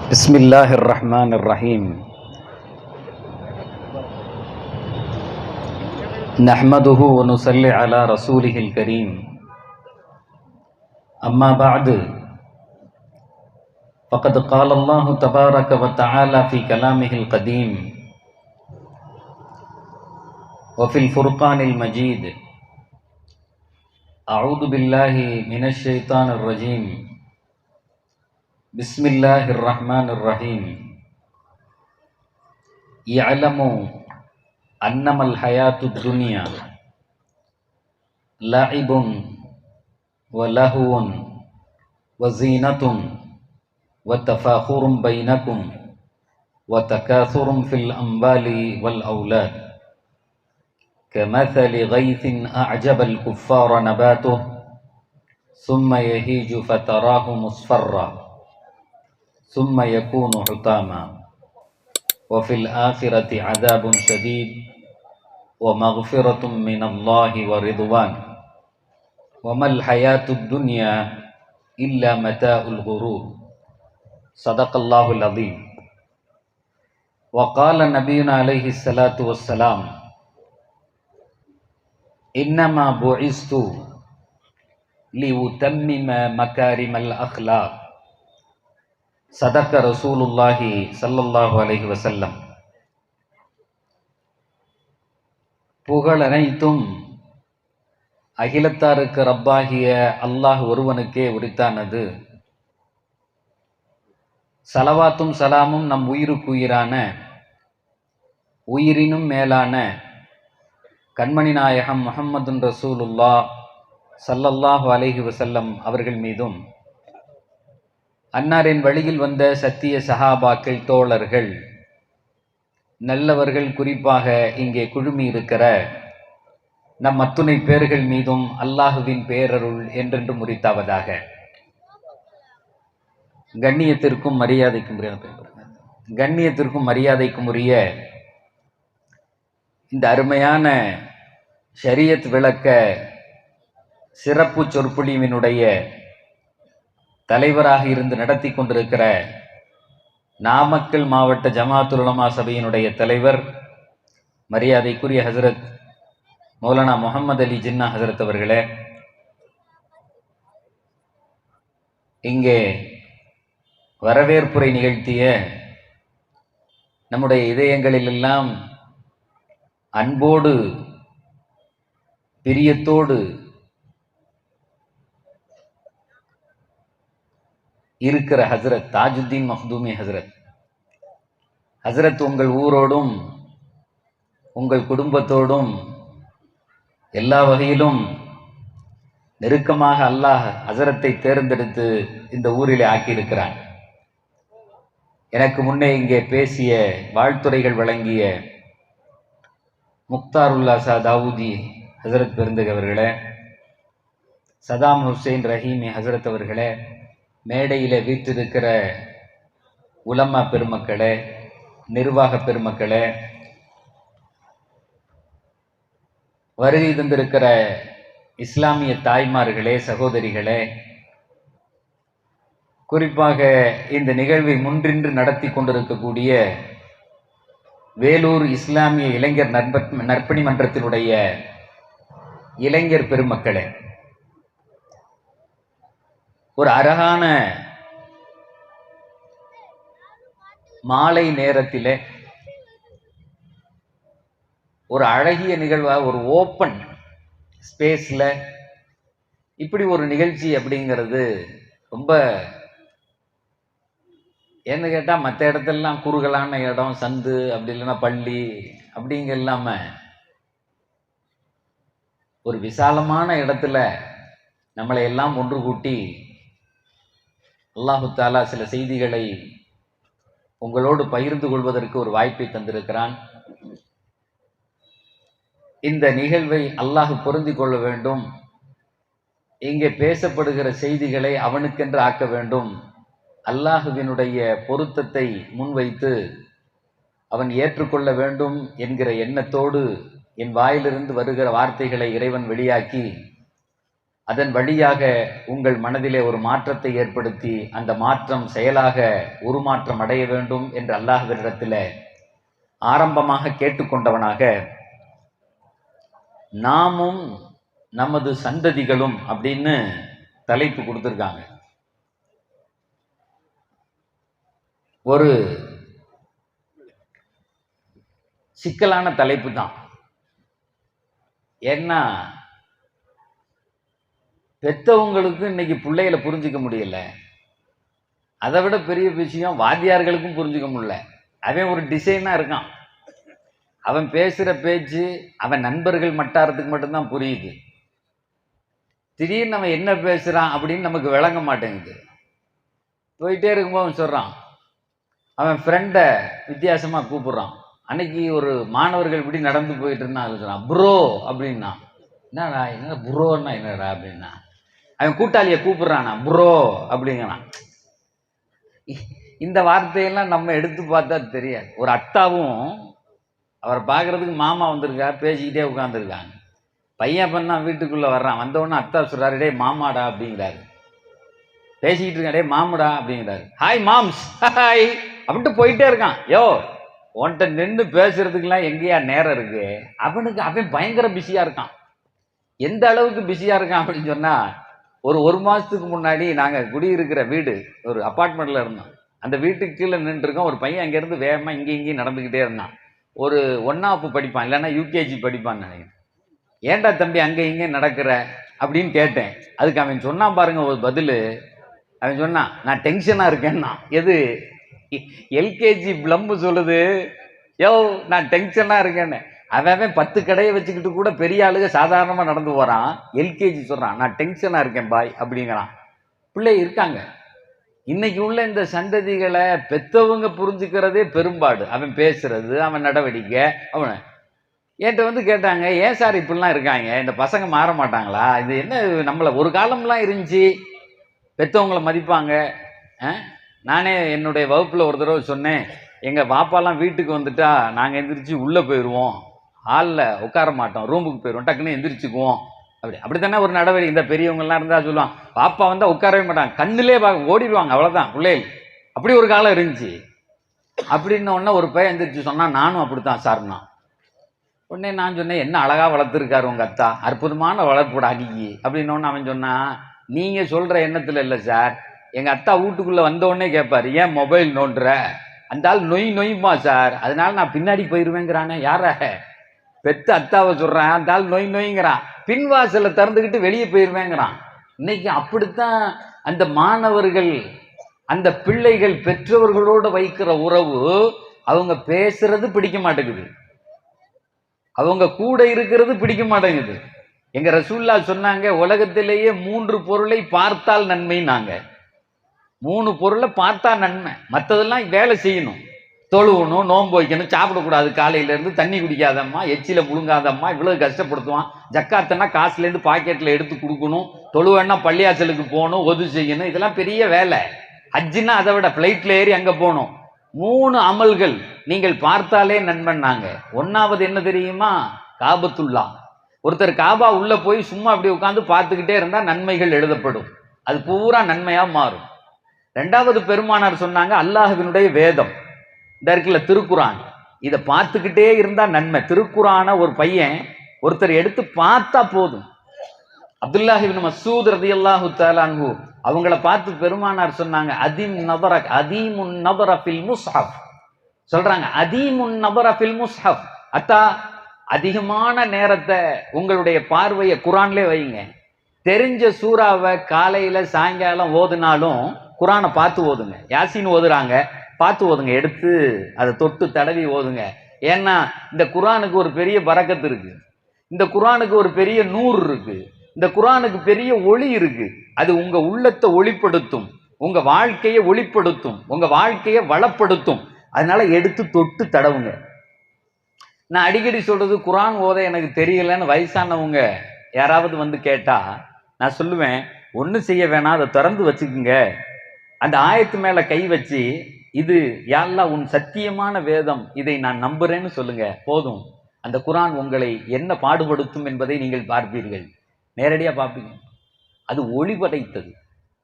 بسم الله الرحمن الرحيم. نحمده ونصلي على رسوله الكريم. أما بعد، فقد قال الله تبارك وتعالى في كلامه القديم وفي الفرقان المجيد: أعوذ بالله من الشيطان الرجيم. بسم الله الرحمن الرحيم. يعلموا أنما الحياة الدنيا لعب ولهو وزينة وتفاخر بينكم وتكاثر في الأموال والأولاد كمثل غيث أعجب الكفار نباته ثم يهيج فتراه مصفرا ثم يكون حطاما وفي الآخرة عذاب شديد ومغفرة من الله ورضوان وما الحياة الدنيا إلا متاع الغرور. صدق الله العظيم. وقال نبينا عليه الصلاة والسلام: إنما بعثت لأتمم مكارم الأخلاق. صدق رسول الله صلى الله عليه وسلم. புகழ் அனைத்தும் அகிலத்தாருக்கு ரப்பாகிய அல்லாஹ் ஒருவனுக்கே உரித்தானது. சலவாத்தும் சலாமும் நம் உயிருக்குயிரான உயிரினும் மேலான கண்மணி நாயகம் முஹம்மதுன் ரசூலுல்லாஹ் ஸல்லல்லாஹு அலைஹி வஸல்லம் அவர்கள் மீதும், அன்னாரின் வழியில் வந்த சத்திய சஹாபாக்கள், தோழர்கள், நல்லவர்கள், குறிப்பாக இங்கே குழுமி இருக்கிற நம் அத்துணை பேர்கள் மீதும் அல்லாஹுவின் பேரருள் என்றென்றும் உரித்தாவதாக. கண்ணியத்திற்கும் மரியாதைக்கும் உரிய இந்த அருமையான ஷரியத் விளக்க சிறப்பு சொற்பொழிவினுடைய தலைவராக இருந்து நடத்தி கொண்டிருக்கிற நாமக்கல் மாவட்ட ஜமாத்துல் உலமா சபையினுடைய தலைவர் மரியாதைக்குரிய ஹசரத் மௌலானா முஹம்மது அலி ஜின்னா ஹசரத் அவர்களே, இங்கே வரவேற்புரை நிகழ்த்திய நம்முடைய இதயங்களிலெல்லாம் அன்போடு பிரியத்தோடு இருக்கிற ஹசரத் தாஜுத்தீன் மஹ்தூமி ஹசரத், உங்கள் ஊரோடும் உங்கள் குடும்பத்தோடும் எல்லா வகையிலும் நெருக்கமாக அல்லாஹ் ஹசரத்தை தேர்ந்தெடுத்து இந்த ஊரிலே ஆக்கியிருக்கிறான். எனக்கு முன்னே இங்கே பேசிய வாழ்த்துரைகள் வழங்கிய முக்தாருல்லா ஷா தாவூதி ஹசரத் பெருந்தக அவர்களே, சதாம் ஹுசைன் ரஹீமி ஹசரத் அவர்களே, மேடையில் வீற்றிருக்கிற உலமா பெருமக்களே, நிர்வாக பெருமக்களே, வருகை தந்திருக்கிற இஸ்லாமிய தாய்மார்களே, சகோதரிகளே, குறிப்பாக இந்த நிகழ்வை முன்றின்று நடத்தி கொண்டிருக்கக்கூடிய வேலூர் இஸ்லாமிய இளைஞர் நற்பணி மன்றத்தினுடைய இளைஞர் பெருமக்களே, ஒரு அழகான மாலை நேரத்திலே ஒரு அழகிய நிகழ்வாக ஒரு ஓப்பன் ஸ்பேஸ்ல இப்படி ஒரு நிகழ்ச்சி அப்படிங்கிறது ரொம்ப, என்ன கேட்டால் மற்ற இடத்துலலாம் குறுகலான இடம், சந்து, அப்படி இல்லைன்னா பள்ளி அப்படிங்க இல்லாமல் ஒரு விசாலமான இடத்துல நம்மளை எல்லாம் ஒன்று கூட்டி அல்லாஹு தாலா சில செய்திகளை உங்களோடு பகிர்ந்து கொள்வதற்கு ஒரு வாய்ப்பை தந்திருக்கிறான். இந்த நிகழ்வை அல்லாஹ் பொருந்தி கொள்ள வேண்டும். இங்கே பேசப்படுகிற செய்திகளை அவனுக்கென்று ஆக்க வேண்டும். அல்லாஹுவினுடைய பொருத்தத்தை முன்வைத்து அவன் ஏற்றுக்கொள்ள வேண்டும் என்கிற எண்ணத்தோடு என் வாயிலிருந்து வருகிற வார்த்தைகளை இறைவன் வெளியாக்கி அதன் வழியாக உங்கள் மனதிலே ஒரு மாற்றத்தை ஏற்படுத்தி அந்த மாற்றம் செயலாக உருமாற்றம் அடைய வேண்டும் என்று அல்லாஹ்விடத்தில் ஆரம்பமாக கேட்டுக்கொண்டவனாக நாமும் நமது சந்ததிகளும் அப்படின்னு தலைப்பு கொடுத்துருக்காங்க. ஒரு சிக்கலான தலைப்பு தான். ஏன்னா பெத்தவங்களுக்கு இன்னைக்கு பிள்ளைகளை புரிஞ்சிக்க முடியல. அதை விட பெரிய விஷயம் வாத்தியார்களுக்கும் புரிஞ்சிக்க முடியல. அவன் ஒரு டிசைனாக இருக்கான். அவன் பேசுகிற பேச்சு அவன் நண்பர்கள் மட்டாரத்துக்கு மட்டும்தான் புரியுது. திடீர்னு அவன் என்ன பேசுகிறான் அப்படின்னு நமக்கு விளங்க மாட்டேங்குது. போயிட்டே இருக்கும்போது அவன் சொல்கிறான், அவன் ஃப்ரெண்டை வித்தியாசமாக கூப்பிட்றான். அன்னைக்கு ஒரு மாணவர்கள் இப்படி நடந்து போயிட்டு இருந்தான். சொல்கிறான் ப்ரோ அப்படின்னா. என்னடா என்ன ப்ரோன்னா என்னடா அப்படின்னா. அவன் கூட்டாளியை கூப்பிட்றானா ப்ரோ அப்படிங்கிறான். இந்த வார்த்தையெல்லாம் நம்ம எடுத்து பார்த்தா தெரியாது. ஒரு அத்தாவும் அவரை பார்க்குறதுக்கு மாமா வந்திருக்கா, பேசிக்கிட்டே உட்காந்துருக்காங்க. பையன் பண்ணா வீட்டுக்குள்ளே வர்றான். வந்தவொடனே அத்தா சொல்கிறாரு, டே மாமாடா அப்படிங்கிறாரு. பேசிக்கிட்டு இருக்கான், டே மாமுடா அப்படிங்கிறாரு. ஹாய் மாம்ஸ் ஹாய் அப்படின்ட்டு போயிட்டே இருக்கான். யோ உன்கிட்ட நின்று பேசுறதுக்கெல்லாம் எங்கேயா நேரம் இருக்கு? அவன் பயங்கர பிஸியாக இருக்கான். எந்த அளவுக்கு பிஸியாக இருக்கான் அப்படின்னு சொன்னால், ஒரு மாதத்துக்கு முன்னாடி நாங்கள் குடியிருக்கிற வீடு ஒரு அப்பார்ட்மெண்ட்டில் இருந்தோம். அந்த வீட்டுக்கு கீழே நின்றுருக்கோம். ஒரு பையன் அங்கேருந்து வேகமாக இங்கேயும் நடந்துக்கிட்டே இருந்தான். ஒரு 1ஆப் படிப்பான், இல்லைன்னா யூகேஜி படிப்பான்னு நினைக்கிறேன். ஏன்டா தம்பி அங்கே இங்கே நடக்கிற அப்படின்னு கேட்டேன். அதுக்கு அவன் சொன்னான் பாருங்க ஒரு பதில். அவன் சொன்னான், நான் டென்ஷனாக இருக்கேன்னா. எது? எல்கேஜி பிளம்பு சொல்லுது, யோ நான் டென்ஷனாக இருக்கேன்னு. அவன் 10 கடையை வச்சுக்கிட்டு கூட பெரிய ஆளுக சாதாரணமாக நடந்து போகிறான். எல்கேஜி சொல்கிறான், நான் டென்ஷனாக இருக்கேன் பாய் அப்படிங்கிறான். பிள்ளை இருக்காங்க. இன்னைக்கு உள்ள இந்த சந்ததிகளை பெத்தவங்க புரிஞ்சுக்கிறதே பெரும்பாடு. அவன் பேசுறது, அவன் நடவடிக்கை. அவனை என்கிட்ட கேட்டாங்க, ஏன் சார் இப்படிலாம் இருக்காங்க, இந்த பசங்க மாற மாட்டாங்களா? இது என்ன, நம்மளை ஒரு காலம்லாம் இருந்துச்சு பெத்தவங்களை மதிப்பாங்க. நானே என்னுடைய வகுப்பில் ஒரு தடவை சொன்னேன், எங்கள் பாப்பாலாம் வீட்டுக்கு வந்துட்டா நாங்கள் எந்திரிச்சு உள்ளே போயிடுவோம், ஹாலில் உட்கார மாட்டோம், ரூமுக்கு போயிடுவோம், டக்குன்னு எந்திரிச்சுக்குவோம். அப்படித்தானே ஒரு நடவடிக்கை. இந்த பெரியவங்கெல்லாம் இருந்தால் சொல்லுவான், பாப்பா வந்தால் உட்காரவே மாட்டாங்க, கண்ணிலே ஓடிடுவாங்க, அவ்வளோதான் பிள்ளைகள். அப்படி ஒரு காலம் இருந்துச்சு. அப்படின்னோடனே ஒரு பையன் எந்திரிச்சு சொன்னால், நானும் அப்படித்தான் சார்னா. உடனே நான் சொன்னேன், என்ன அழகாக வளர்த்துருக்காரு உங்கள் அத்தா, அற்புதமான வளர்ப்புடா அடிக்கி அப்படின்னோடனே அவன் சொன்னான், நீங்கள் சொல்கிற எண்ணத்தில் இல்லை சார், எங்கள் அத்தா வீட்டுக்குள்ளே வந்தோடனே கேட்பார், ஏன் மொபைல் நோண்டுற? அந்த ஆள் நொய்மா சார், அதனால நான் பின்னாடி போயிடுவேங்கிறானே. யார? பெத்த அத்தாவை சொல்கிறேன். அந்த ஆள் நொய்ங்கிறான், பின்வாசலை திறந்துக்கிட்டு வெளியே போயிடுவேங்கிறான். இன்னைக்கு அப்படித்தான் அந்த மாணவர்கள், அந்த பிள்ளைகள் பெற்றவர்களோடு வைக்கிற உறவு. அவங்க பேசுறது பிடிக்க மாட்டேங்குது, அவங்க கூட இருக்கிறது பிடிக்க மாட்டேங்குது. எங்க ரசூல்லா சொன்னாங்க, உலகத்திலேயே 3 பொருளை பார்த்தால் நன்மைன்னாங்க. 3 பொருளை பார்த்தா நன்மை, மற்றதெல்லாம் வேலை செய்யணும். தொழுவணும், நோன்பு வைக்கணும், சாப்பிடக்கூடாது, காலையிலேருந்து தண்ணி குடிக்காதம்மா, எச்சில முழுங்காதம்மா, இவ்வளவு கஷ்டப்படுத்துவான். ஜக்காத்தன்னா காசுலேருந்து பாக்கெட்டில் எடுத்து கொடுக்கணும், தொழுவேன்னா பள்ளியாச்சலுக்கு போகணும், ஒது செய்யணும், இதெல்லாம் பெரிய வேலை. ஹஜ்ஜுன்னா அதை விட ஃப்ளைட்டில் ஏறி அங்கே போகணும். 3 அமல்கள் நீங்கள் பார்த்தாலே நண்பன்னாங்க. 1வது என்ன தெரியுமா? காபத்துல்லா. ஒருத்தர் காபா உள்ள போய் சும்மா அப்படி உட்காந்து பார்த்துக்கிட்டே இருந்தால் நன்மைகள் எழுதப்படும், அது பூரா நன்மையாக மாறும். 2வது பெருமானார் சொன்னாங்க, அல்லாஹ்வினுடைய வேதம் இந்த இருக்குல்ல திருக்குரான், இதை பார்த்துக்கிட்டே இருந்தால் நன்மை. திருக்குரான ஒரு பையன் ஒருத்தர் எடுத்து பார்த்தா போதும். அப்துல்லாஹ் இப்னு மஸ்ஊத் ரலியல்லாஹு தஆலா அன்ஹு அவங்கள பார்த்து பெருமானார் சொன்னாங்க, அதீமுன் நபர ஃபில் முஸ்ஹப். சொல்றாங்க, அதீமுன் நபர ஃபில் முஸ்ஹப். அத்தா, அதிகமான நேரத்தை உங்களுடைய பார்வையை குரான்லே வைங்க. தெரிஞ்ச சூறாவை காலையில சாயங்காலம் ஓதுனாலும் குரானை பார்த்து ஓதுங்க. யாசின் ஓதுறாங்க, பார்த்து ஓதுங்க, எடுத்து அதை தொட்டு தடவி ஓதுங்க. ஏன்னா இந்த குரானுக்கு ஒரு பெரிய பரக்கத்து இருக்கு, இந்த குரானுக்கு ஒரு பெரிய நூறு இருக்கு, இந்த குரானுக்கு பெரிய ஒளி இருக்கு. அது உங்க உள்ளத்தை ஒளிப்படுத்தும், உங்க வாழ்க்கையை ஒளிப்படுத்தும், உங்க வாழ்க்கையை வளப்படுத்தும். அதனால எடுத்து தொட்டு தடவுங்க. நான் அடிக்கடி சொல்றது, குரான் ஓத எனக்கு தெரியலன்னு வயசானவங்க யாராவது கேட்டா நான் சொல்லுவேன், ஒன்றும் செய்ய வேணாம், அதை திறந்து வச்சுக்குங்க, அந்த ஆயத்து மேல கை வச்சு, இது யா அல்லாஹ் உன் சத்தியமான வேதம், இதை நான் நம்புறேன்னு சொல்லுங்க, போதும். அந்த குரான் உங்களை என்ன பாடுபடுத்தும் என்பதை நீங்கள் பார்ப்பீர்கள், நேரடியாக பார்ப்பீங்க. அது ஒளி படைத்தது.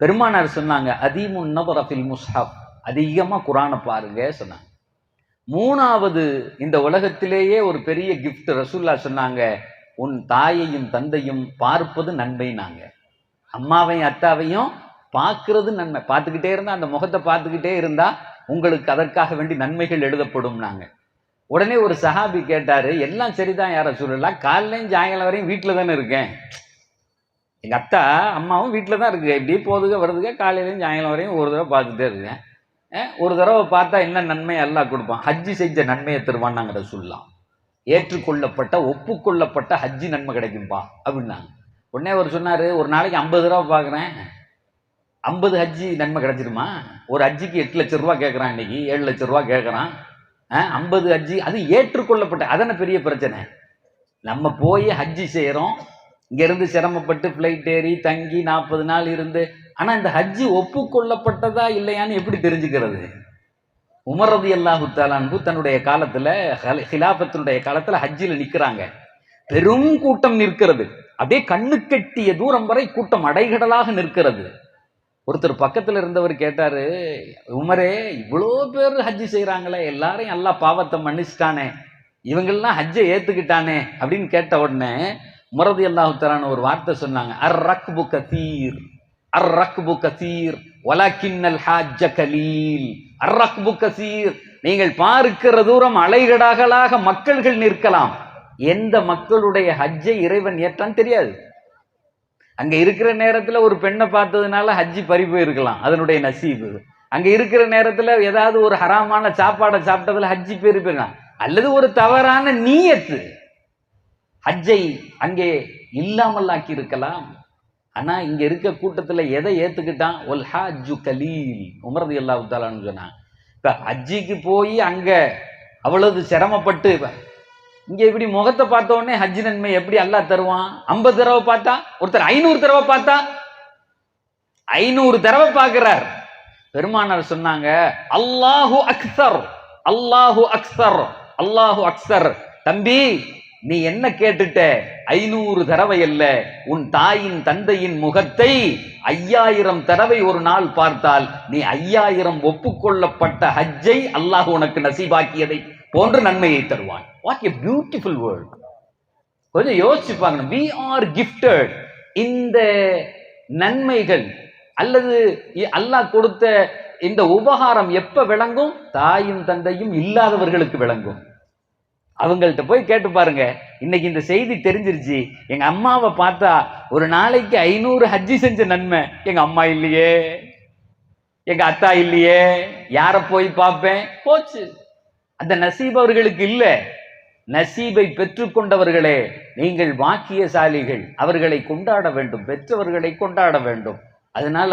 பெருமானார் சொன்னாங்க, அதீமுன் நதர ஃபில் முஸ்ஹப், அதிகமா குர்ஆனை பாருங்க சொன்னாங்க. மூணாவது, இந்த உலகத்திலேயே ஒரு பெரிய கிஃப்ட் ரசூலுல்லாஹ் சொன்னாங்க, உன் தாயையும் தந்தையும் பார்ப்பது நன்மைனாங்க. அம்மாவையும் அத்தாவையும் பார்க்கிறது நன்மை. பார்த்துக்கிட்டே இருந்தா, அந்த முகத்தை பார்த்துக்கிட்டே இருந்தா உங்களுக்கு அதற்காக வேண்டி நன்மைகள் எழுதப்படும்னாங்க. உடனே ஒரு சஹாபி கேட்டாரு, எல்லாம் சரிதான் யார சொல்லலாம், காலையிலையும் சாயங்காலம் வரையும் வீட்டில் தானே இருக்கேன், எங்க அத்தா அம்மாவும் வீட்டில் தான் இருக்கு, இப்படி போதுக வருதுங்க, காலையிலையும் சாயங்காலம் வரையும் ஒரு தடவை பார்த்துட்டே இருக்கேன். ஒரு தடவை பார்த்தா என்ன நன்மை அல்லாஹ் கொடுப்பான், ஹஜ்ஜி செஞ்ச நன்மையை தருவான்னாங்க ரசூலுல்லாஹ். ஏற்றுக்கொள்ளப்பட்ட ஒப்புக்கொள்ளப்பட்ட ஹஜ்ஜி நன்மை கிடைக்கும்பா அப்படின்னாங்க. உடனே அவர் சொன்னாரு, ஒரு நாளைக்கு 50 தடவை பார்க்குறேன், 50 ஹஜ்ஜி நன்மை கிடைச்சிருமா? ஒரு ஹஜ்ஜிக்கு 8 லட்சம் ரூபா கேட்குறான், இன்னைக்கு 7 லட்சம் ரூபா கேட்குறான். 50 ஹஜ்ஜி, அது ஏற்றுக்கொள்ளப்பட்ட, அதன பெரிய பிரச்சனை. நம்ம போய் ஹஜ்ஜி செய்கிறோம், இங்கேருந்து சிரமப்பட்டு ஃப்ளைட் ஏறி தங்கி 40 நாள் இருந்து, ஆனால் இந்த ஹஜ்ஜி ஒப்புக்கொள்ளப்பட்டதா இல்லையான்னு எப்படி தெரிஞ்சுக்கிறது? உமர் ரலியல்லாஹு தஆலா அன்ஹு தன்னுடைய காலத்தில், ஹிலாஃபத்தினுடைய காலத்தில் ஹஜ்ஜில் நிற்கிறாங்க. பெரும் கூட்டம் நிற்கிறது, அப்படியே கண்ணு கட்டிய தூரம் வரை கூட்டம் அடைகடலாக நிற்கிறது. ஒருத்தர் பக்கத்தில் இருந்தவர் கேட்டாரு, உமரே, இவ்வளோ பேர் ஹஜ்ஜி செய்கிறாங்களே, எல்லாரையும் அல்லாஹ் பாவத்தை மன்னிச்சிட்டானே, இவங்கெல்லாம் ஹஜ்ஜை ஏற்றுக்கிட்டானே அப்படின்னு கேட்ட உடனே உமர் ரலியல்லாஹு தஆலா ஒரு வார்த்தை சொன்னாங்க, அர் ரக்பு கதீர், அர் ரக்பு கதீர் வலக்கின்னல் ஹாஜ்ஜ கலீல். அர் ரக்பு கதீர், நீங்கள் பார்க்கிற தூரம் அலைகடலாக மக்கள்கள் நிற்கலாம், எந்த மக்களுடைய ஹஜ்ஜை இறைவன் ஏற்றான்னு தெரியாது. அங்க இருக்கிற நேரத்துல ஒரு பெண்ணை பார்த்ததுனால ஹஜ்ஜி பறி போயிருக்கலாம், அதனுடைய நசீபு. அங்க இருக்கிற நேரத்துல ஏதாவது ஒரு ஹராமான சாப்பாடை சாப்பிட்டதுல ஹஜ்ஜி போயிருக்கலாம், அல்லது ஒரு தவறான நீயத்து ஹஜ்ஜை அங்கே இல்லாமல் ஆக்கி இருக்கலாம். ஆனா இங்க இருக்க கூட்டத்துல எதை ஏத்துக்கிட்டான், ஒல் ஹாஜ்ஜு கலீல். உமர் ரலியல்லாஹு தஆலான்னு சொன்னான். இப்ப ஹஜ்ஜிக்கு போய் அங்க அவ்வளவு சிரமப்பட்டு, இங்க இப்படி முகத்தை பார்த்த உடனே ஹஜ் நன்மை எப்படி அல்லாஹ் தருவான்? 50 தடவை பார்த்தா, ஒருத்தர் 500 தடவை பார்த்தா, 500 தடவை பார்க்கிறார். பெருமானார் சொன்னாங்க, அல்லாஹு அக்ஸர், அல்லாஹு அக்ஸர், அல்லாஹு அக்ஸர். தம்பி, நீ என்ன கேட்டுட்ட? 500 தடவை அல்ல, உன் தாயின் தந்தையின் முகத்தை 5000 தடவை ஒரு நாள் பார்த்தால் நீ 5000 ஒப்புக்கொள்ளப்பட்ட ஹஜ்ஜை அல்லாஹ் உனக்கு நசீபாக்கியதை போன்ற நன்மையை தருவான். What a beautiful world. கொஞ்சம் யோசிச்சு பாருங்க. we are gifted. இந்த நன்மைகள் அல்லது அல்லாஹ் கொடுத்த இந்த உபகாரம் எப்ப விளங்கும்? தாயும் தந்தையும் இல்லாதவர்களுக்கு விளங்கும். அவங்கள்ட்ட போய் கேட்டு பாருங்க. இன்னைக்கு இந்த செய்தி தெரிஞ்சிருச்சு, எங்க அம்மாவை பார்த்தா ஒரு நாளைக்கு 500 ஹஜ்ஜி செஞ்ச நன்மை, எங்க அம்மா இல்லையே, எங்க அத்தா இல்லையே, யார போய் பார்ப்பேன், போச்சு. அந்த நசீப் அவர்களுக்கு இல்ல. நசீபை பெற்றுக்கொண்டவர்களே, நீங்கள் பாக்கியசாலிகள், அவர்களை கொண்டாட வேண்டும், பெற்றவர்களை கொண்டாட வேண்டும். அதனால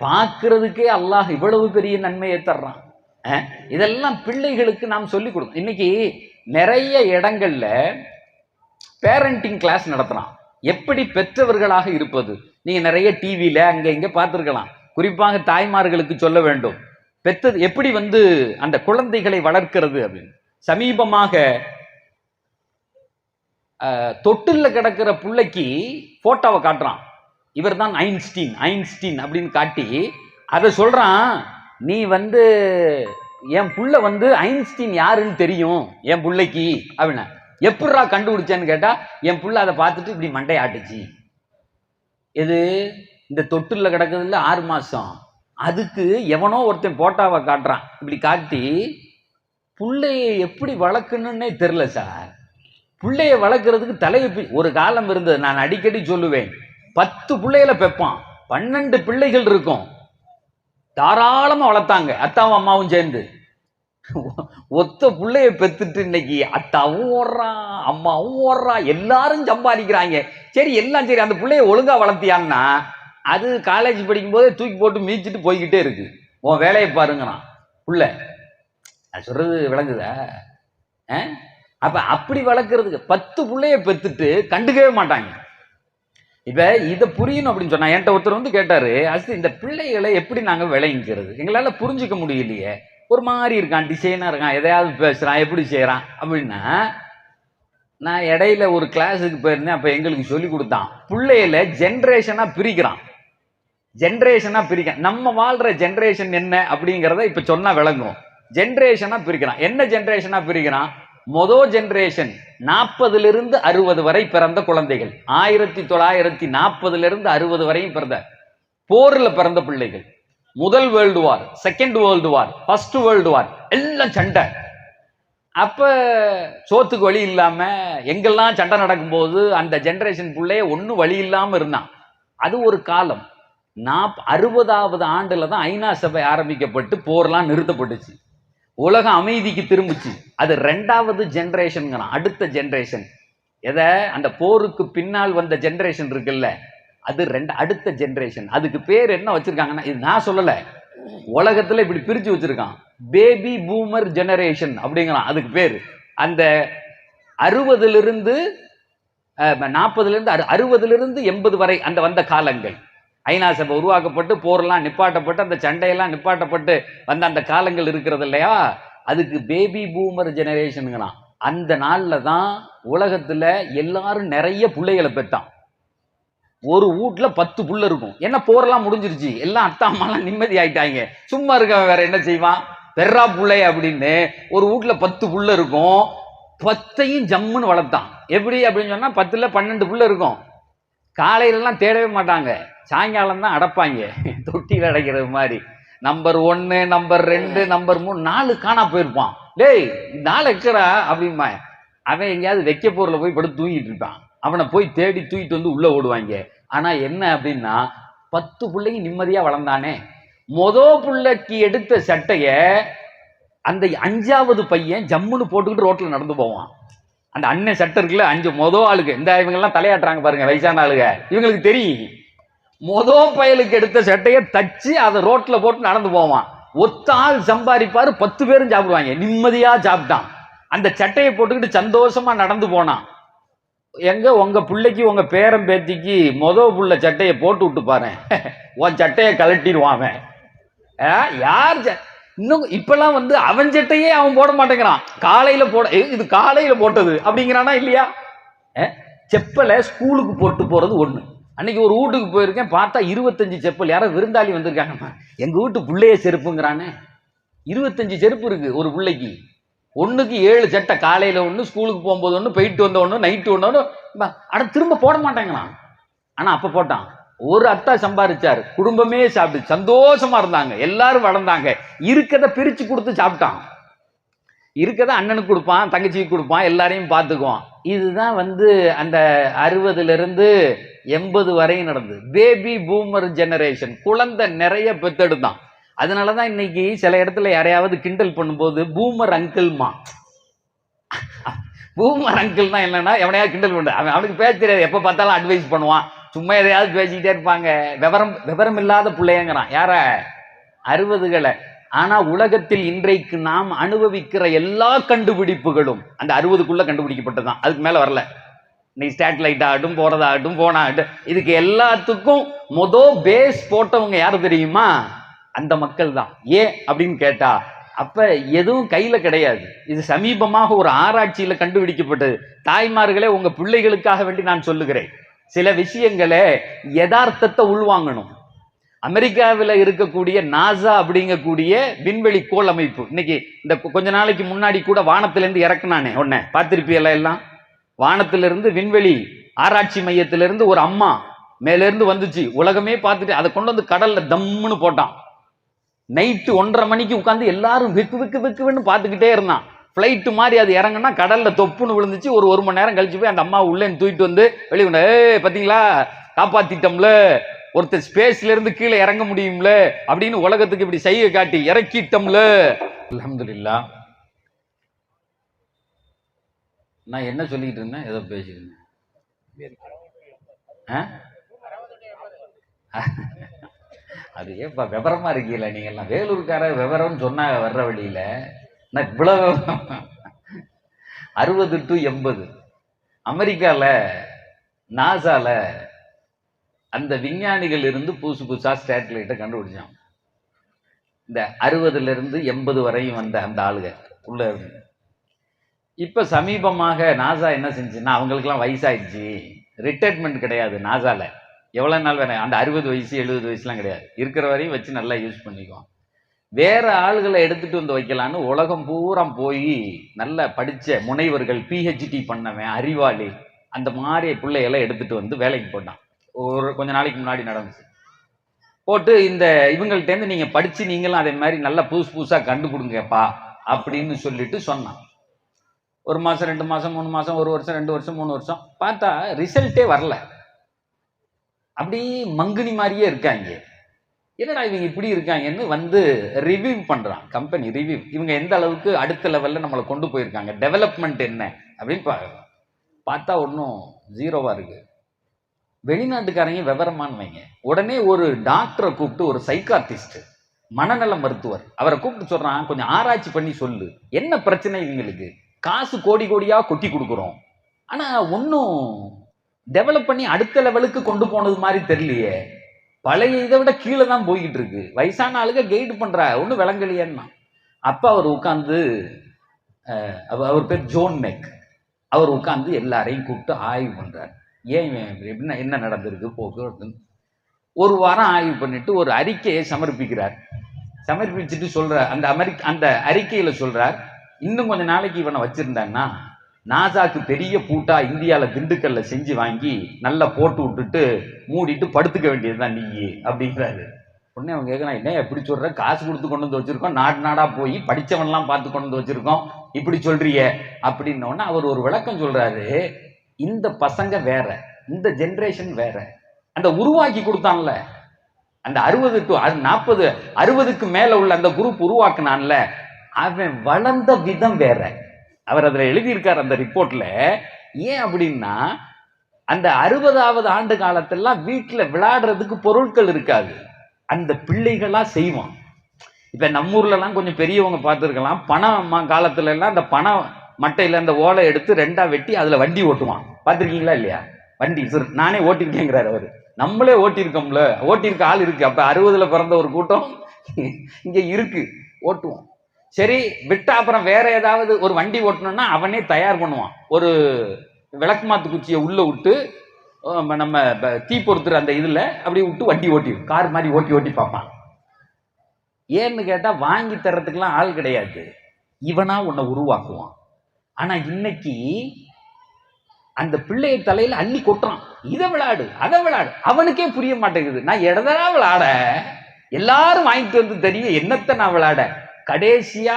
பார்க்கறதுக்கே அல்லாஹ் இவ்வளவு பெரிய நன்மையை தர்றான். இதெல்லாம் பிள்ளைகளுக்கு நாம் சொல்லிக் கொடுக்கணும். இன்னைக்கு நிறைய இடங்கள்ல பேரண்டிங் கிளாஸ் நடத்துறான், எப்படி பெற்றவர்களாக இருப்பது. நீங்க நிறைய டிவியில அங்க இங்க பார்த்திருக்கலாம். குறிப்பாக தாய்மார்களுக்கு சொல்ல வேண்டும், பெற்றது எப்படி அந்த குழந்தைகளை வளர்க்கிறது அப்படின்னு. சமீபமாக தொட்டில்ல கிடக்கிற பிள்ளைக்கு போட்டோவை காட்டுறான். இவர் தான் ஐன்ஸ்டீன், ஐன்ஸ்டீன் அப்படின்னு காட்டி அதை சொல்றான், நீ என் புள்ள ஐன்ஸ்டீன் யாருன்னு தெரியும் என் பிள்ளைக்கு அப்படின்னா. எப்படா கண்டுபிடிச்சேன்னு கேட்டா, என் புள்ள அதை பார்த்துட்டு இப்படி மண்டை ஆட்டுச்சு. எது? இந்த தொட்டில்ல கிடக்குதுல்ல 6 மாசம், அதுக்கு எவனோ ஒருத்தன் போட்டாவை காட்டுறான். இப்படி காட்டி, புள்ளைய எப்படி வளர்க்கணுன்னே தெரில சார். பிள்ளைய வளர்க்கறதுக்கு தலையை ஒரு காலம் இருந்தது, நான் அடிக்கடி சொல்லுவேன், 10 பிள்ளைகளை பெப்பான், 12 பிள்ளைகள் இருக்கும், தாராளமா வளர்த்தாங்க அத்தாவும் அம்மாவும் சேர்ந்து. ஒத்த பிள்ளைய பெத்துட்டு இன்னைக்கு அத்தாவும் ஓடுறான், அம்மாவும் ஓடுறான், எல்லாரும் சம்பாதிக்கிறாங்க. சரி, எல்லாம் சரி, அந்த பிள்ளைய ஒழுங்கா வளர்த்தியான்னா அது காலேஜ் படிக்கும் போதே தூக்கி போட்டு மீச்சிட்டு போய்கிட்டே இருக்கு. உன் வேலையை பாருங்கிறான் புள்ள. அது சொல்றது விளங்குதா? அப்ப அப்படி வளர்க்கறதுக்கு 10 பிள்ளைய பெத்துட்டு கண்டுக்கவே மாட்டாங்க. இப்ப இதை புரியணும் அப்படின்னு சொன்னா, என்கிட்ட ஒருத்தர் கேட்டாரு, அது இந்த பிள்ளைகளை எப்படி நாங்க விளங்கிக்கிறது, எங்களால புரிஞ்சுக்க முடியலையே, ஒரு மாதிரி இருக்கான், டிசைனா இருக்கான், எதையாவது பேசுறான், எப்படி செய்யறான் அப்படின்னா, நான் இடையில ஒரு கிளாஸுக்கு போயிருந்தேன். அப்ப எங்களுக்கு சொல்லி கொடுத்தான், பிள்ளையில ஜென்ரேஷனா பிரிக்கிறான். ஜென்ரேஷனா பிரிக்க, நம்ம வாழ்ற ஜென்ரேஷன் என்ன அப்படிங்கிறத இப்ப சொன்னா விளங்கும். ஜென்ரேஷனா பிரிக்கிறான். என்ன ஜென்ரேஷனா பிரிக்கிறான்? மொதல் ஜென்ரேஷன் 40 60 வரை பிறந்த குழந்தைகள், 1940 60 வரையும் பிறந்த போர்ல பிறந்த பிள்ளைகள். முதல் world war, second world war, first world war எல்லாம் சண்டை. அப்ப சோத்துக்கு வழி இல்லாம எங்கெல்லாம் சண்டை நடக்கும்போது அந்த ஜென்ரேஷன் பிள்ளைய ஒன்னும் வழி இல்லாம இருந்தான். அது ஒரு காலம். 60வது ஆண்டுல தான் ஐநா சபை ஆரம்பிக்கப்பட்டு போர்லாம் நிறுத்தப்பட்டுச்சு. உலகம் அமைதிக்கு திரும்பிச்சு. அது 2வது ஜென்ரேஷன். அடுத்த ஜென்ரேஷன் எதை? அந்த போருக்கு பின்னால் வந்த ஜென்ரேஷன் இருக்குல்ல, அது அடுத்த ஜென்ரேஷன். அதுக்கு பேர் என்ன வச்சிருக்காங்கன்னா, இது நான் சொல்லல, உலகத்துல இப்படி பிரிச்சு வச்சிருக்கான், பேபி பூமர் ஜெனரேஷன் அப்படிங்கிறான். அதுக்கு பேரு அந்த 60 40 60 80 வரை அந்த வந்த காலங்கள். ஐநா சபை உருவாக்கப்பட்டு போரெல்லாம் நிப்பாட்டப்பட்டு அந்த சண்டையெல்லாம் நிப்பாட்டப்பட்டு வந்த அந்த காலங்கள் இருக்கிறது இல்லையா, அதுக்கு பேபி பூமர் ஜெனரேஷனுங்கிறான். அந்த நாள்ல தான் உலகத்துல எல்லாரும் நிறைய பிள்ளைகளை பெற்றான். ஒரு வீட்டுல 10 புள்ள இருக்கும். என்ன போரெல்லாம் முடிஞ்சிருச்சு, எல்லாம் அத்தா அம்மாலாம் நிம்மதி ஆயிட்டாங்க, சும்மா இருக்க வேற என்ன செய்வான், பெறா புள்ளை அப்படின்னு ஒரு வீட்டுல 10 புள்ள இருக்கும். 10ஐயும் ஜம்முன்னு வளர்த்தான். எப்படி அப்படின்னு சொன்னா 10ல் 12 புள்ள இருக்கும். காலையிலலாம் தேடவே மாட்டாங்க, சாயங்காலம் தான் அடைப்பாங்க, தொட்டியில் அடைக்கிறது மாதிரி. நம்பர் 1, நம்பர் 2, நம்பர் 3, 4 காணா போயிருப்பான். டேய் 4 வைக்கிறா அப்படிமா, அவன் எங்கேயாவது வைக்க போரில் போய் படுத்து தூங்கிட்டு இருப்பான். அவனை போய் தேடி தூக்கிட்டு வந்து உள்ள ஓடுவாங்க. ஆனா என்ன அப்படின்னா 10 பிள்ளைங்க நிம்மதியா வளர்ந்தானே. புள்ளைக்கு எடுத்த சட்டைய அந்த 5வது பையன் ஜம்முன்னு போட்டுக்கிட்டு ரோட்ல நடந்து போவான். அந்த அண்ணன் சட்டை இருக்குல்ல, 5 ஆளுக்கு, இந்த இவங்கெல்லாம் தலையாட்டுறாங்க பாருங்க, வயசான ஆளுங்க, இவங்களுக்கு தெரியும். பயலுக்கு எடுத்த சட்டையை தச்சு அதை ரோட்ல போட்டு நடந்து போவான். ஒத்த ஆள் சம்பாதிப்பாரு, 10 பேரும் சாப்பிடுவாங்க. நிம்மதியா சாப்பிட்டான். அந்த சட்டையை போட்டுக்கிட்டு சந்தோஷமா நடந்து போனான். எங்க உங்க பிள்ளைக்கு, உங்க பேரன் பேத்திக்கு புள்ள சட்டையை போட்டு விட்டு பாரு, உன் சட்டையை கலட்டிடுவான். யார் இன்னும் இப்பெல்லாம் அவன் சட்டையே அவன் போட மாட்டேங்கிறான். காலையில போட, இது காலையில போட்டது அப்படிங்கிறானா இல்லையா? செப்பலை ஸ்கூலுக்கு போட்டு போறது ஒண்ணு. அன்னைக்கு ஒரு வீட்டுக்கு போயிருக்கேன், பார்த்தா 25 செப்பல். யாரோ விருந்தாளி வந்திருக்காங்க, எங்க வீட்டு பிள்ளைய செருப்புங்கிறானே. 25 செருப்பு இருக்கு ஒரு பிள்ளைக்கு. ஒண்ணுக்கு 7 சட்டை, காலையில ஒண்ணு, ஸ்கூலுக்கு போகும்போது ஒண்ணு, போயிட்டு வந்த ஒண்ணு, நைட்டு ஒண்ணு. ஆனா திரும்ப போட மாட்டேங்கிறான். ஆனா அப்ப போட்டான். ஒரு அத்தா சம்பாதிச்சாரு, குடும்பமே சாப்பிட்டு சந்தோஷமா இருந்தாங்க, எல்லாரும் வளர்ந்தாங்க. இருக்கதை பிரிச்சு கொடுத்து சாப்பிட்டான். இருக்கதை அண்ணனுக்கு கொடுப்பான், தங்கச்சிக்கு கொடுப்பான், எல்லாரையும் பார்த்துக்குவான். இதுதான் அந்த 60 80 வரையும் நடந்தது. Baby boomer generation. குழந்தை நிறைய பெத்தெடுத்தான். அதனாலதான் இன்னைக்கு சில இடத்துல யாரையாவது கிண்டல் பண்ணும்போது பூமர் அங்கிள்மா. பூமர் அங்கிள்னா என்னன்னா, எவனையாவது கிண்டல் பண்ண, அவனுக்கு பேச தெரியாது, எப்ப பார்த்தாலும் அட்வைஸ் பண்ணுவான், சும்மா எதையாவது பேசிக்கிட்டே இருப்பாங்க. விவரம் இல்லாத பிள்ளைங்கிறான். யார? 60களை. ஆனா உலகத்தில் இன்றைக்கு நாம் அனுபவிக்கிற எல்லா கண்டுபிடிப்புகளும் அந்த 60க்குள்ள கண்டுபிடிக்கப்பட்டதுதான், அதுக்கு மேல வரல. இன்னைக்கு ஸ்டேட்லைட் ஆகட்டும், போறதாகட்டும், போனாகட்டும், இதுக்கு எல்லாத்துக்கும் பேஸ் போட்டவங்க யாரு தெரியுமா? அந்த மக்கள் தான். ஏன் அப்படின்னு கேட்டா, அப்ப எதுவும் கையில கிடையாது. இது சமீபமாக ஒரு ஆராய்ச்சியில கண்டுபிடிக்கப்பட்டது. தாய்மார்களே, உங்க பிள்ளைகளுக்காக வேண்டி நான் சொல்லுகிறேன், சில விஷயங்களை யதார்த்தத்தை உள்வாங்கணும். அமெரிக்காவில் இருக்கக்கூடிய நாசா அப்படிங்கக்கூடிய விண்வெளி கோள் அமைப்பு, இன்னைக்கு இந்த கொஞ்ச நாளைக்கு முன்னாடி கூட வானத்திலிருந்து இறக்குனானே ஒன்ன பார்த்திருப்பியல்ல, எல்லாம் வானத்திலிருந்து விண்வெளி ஆராய்ச்சி மையத்திலிருந்து ஒரு அம்மா மேல இருந்து வந்துச்சு, உலகமே பார்த்துட்டு அதை கொண்டு வந்து கடல்ல தம்முன்னு போட்டான். நைட்டு 1:30 மணிக்கு உட்காந்து எல்லாரும் வெக்கு வெக்கு வெக்குன்னு பார்த்துக்கிட்டே இருந்தான். ஃப்ளைட்டு மாதிரி அது இறங்குனா கடல்ல தொப்புன்னு விழுந்துச்சு. ஒரு மணி நேரம் கழிச்சு போய் அந்த அம்மா உள்ளே தூக்கிட்டு வந்து வெளியே, பார்த்தீங்களா, காப்பாத்திட்டோம்ல, ஒருத்தர் ஸ்பேஸ்ல இருந்து கீழே இறங்க முடியும்ல அப்படின்னு உலகத்துக்கு இப்படி செய்ய காட்டி இறக்கிட்டோம்ல. அல்ஹம்துலில்லாஹ். நான் என்ன சொல்லிட்டு இருந்தேன், ஏதோ பேசிட்டு இருந்தேன். அது ஏப்பா விவரமா இருக்கீங்களா நீங்க எல்லாம்? வேலூர்கார விவரம்னு சொன்னா வர்ற வழியில நான் இவ்வளவு 60 to 80 அமெரிக்கால நாசால அந்த விஞ்ஞானிகள் இருந்து புதுசா சேட்டலைட்டை கண்டுபிடிச்சான். இந்த 60 to 80 வரையும் வந்த அந்த ஆளுக உள்ள இருந்து இப்போ சமீபமாக நாசா என்ன செஞ்சுன்னா, அவங்களுக்குலாம் வயசாயிடுச்சு, ரிட்டையர்மெண்ட் கிடையாது நாசால. எவ்வளோ நாள் வேணும், அந்த 60 வயசு 70 வயசுலாம் கிடையாது, இருக்கிற வரையும் வச்சு நல்லா யூஸ் பண்ணிக்குவோம். வேற ஆளுகளை எடுத்துட்டு வந்து வைக்கலான்னு உலகம் பூரா போய் நல்ல படிச்ச முனைவர்கள், பிஹெச்டி பண்ணவன், அறிவாளி, அந்த மாதிரி பிள்ளைகளை எடுத்துட்டு வந்து வேலைக்கு போட்டான். ஒரு கொஞ்ச நாளைக்கு முன்னாடி நடந்துச்சு. போட்டு இந்த இவங்கள்ட்டேருந்து நீங்க படிச்சு நீங்களும் அதே மாதிரி நல்லா புதுசு புதுசா கண்டுபிடுங்கப்பா அப்படின்னு சொல்லிட்டு சொன்னான். 1 மாசம் 2 மாசம் 3 மாசம் 1 வருஷம் 2 வருஷம் 3 வருஷம் பார்த்தா ரிசல்ட்டே வரல. அப்படி மங்குனி மாதிரியே இருக்காங்க. என்னடா இவங்க இப்படி இருக்காங்கன்னு வந்து ரிவ்யூ பண்றான் கம்பெனி ரிவ்யூ. இவங்க எந்த அளவுக்கு அடுத்த லெவல்ல நம்மளை கொண்டு போயிருக்காங்க, டெவலப்மெண்ட் என்ன அப்படின்னு பார்த்தா ஒன்றும் ஜீரோவா இருக்கு. வெளிநாட்டுக்காரங்க விவரமானவங்க உடனே ஒரு டாக்டரை கூப்பிட்டு, ஒரு சைக்கார்டிஸ்ட் மனநல மருத்துவர், அவரை கூப்பிட்டு சொல்றான், கொஞ்சம் ஆராய்ச்சி பண்ணி சொல்லு, என்ன பிரச்சனை இவங்களுக்கு, காசு கோடி கோடியா கொட்டி கொடுக்குறோம், ஆனா ஒன்றும் டெவலப் பண்ணி அடுத்த லெவலுக்கு கொண்டு போனது மாதிரி தெரியலையே, பழைய இதை விட கீழே தான் போய்கிட்டு இருக்கு, வயசான ஆளுங்க கைடு பண்ற ஒன்றும் விளங்கலையேன்னா. அப்ப அவர் உட்காந்து, அவர் பேர் ஜோன் மெக், அவர் உட்காந்து எல்லாரையும் கூப்பிட்டு ஆய்வு பண்றார். ஏன் என்ன நடந்திருக்கு போக்கு. ஒரு வாரம் ஆய்வு பண்ணிட்டு ஒரு அறிக்கையை சமர்ப்பிக்கிறார். சமர்ப்பிச்சுட்டு சொல்ற அந்த அறிக்கையில சொல்றார், இன்னும் கொஞ்ச நாளைக்கு இவனை வச்சிருந்தான்னா நாசாக்கு பெரிய பூட்டா இந்தியாவில் திண்டுக்கல்ல செஞ்சு வாங்கி நல்லா போட்டு விட்டுட்டு மூடிட்டு படுத்துக்க வேண்டியதுதான் நீ அப்படிங்கிறாரு. உடனே அவங்க கேட்கலாம், என்ன எப்படி சொல்ற, காசு கொடுத்து கொண்டு வந்து வச்சிருக்கோம், நாடு நாடா போய் படிச்சவன்லாம் பார்த்து கொண்டு வந்து வச்சிருக்கோம், இப்படி சொல்றிய அப்படின்னோடனே அவர் ஒரு விளக்கம் சொல்றாரு. இந்த பசங்க வேற, இந்த ஜென்ரேஷன் வேற. அந்த உருவாக்கி கொடுத்தான்ல, அந்த 60 to 40 60க்கு மேல உள்ள அந்த குரூப் உருவாக்குனான்ல, அவன் வளர்ந்த விதம் வேற. அவர் அதுல எழுதியிருக்கார் அந்த ரிப்போர்ட்ல. ஏன் அப்படின்னா, அந்த 60வது ஆண்டு காலத்தெல்லாம் வீட்டுல விளையாடுறதுக்கு பொருட்கள் இருக்காது, அந்த பிள்ளைகளா செய்வான். இப்ப நம்ம ஊர்ல எல்லாம் கொஞ்சம் பெரியவங்க பார்த்துருக்கலாம், பணம் காலத்துல எல்லாம் அந்த பணம் மட்டையில அந்த ஓலை எடுத்து 2ஆ வெட்டி அதுல வண்டி ஓட்டுவான். பார்த்துருக்கீங்களா இல்லையா? வண்டி நானே ஓட்டிருக்கேங்கிறாரு அவரு. நம்மளே ஓட்டிருக்கோம்ல, ஓட்டிருக்க ஆள் இருக்கு. அப்ப 60ல பிறந்த ஒரு கூட்டம் இங்க இருக்கு, ஓட்டுவோம். சரி விட்டா அப்புறம் வேற ஏதாவது ஒரு வண்டி ஓட்டணும்னா அவனே தயார் பண்ணுவான். ஒரு விளக்கு மாத்து குச்சியை உள்ள விட்டு நம்ம தீ பொறுத்துற அந்த இதுல அப்படி விட்டு வண்டி ஓட்டி கார் மாதிரி ஓட்டி ஓட்டி பார்ப்பான். ஏன்னு கேட்டா வாங்கி தர்றதுக்கெல்லாம் ஆள் கிடையாது, இவனா உன்னை உருவாக்குவான். ஆனா இன்னைக்கு அந்த பிள்ளைய தலையில அள்ளி கொட்டுறான், இதை விளையாடு அதை விளையாடு. அவனுக்கே புரிய மாட்டேங்குது, நான் எடதா விளையாட, எல்லாரும் வாங்கிட்டு வந்து தெரியும் என்னத்தை நான் விளையாட. கடைசியா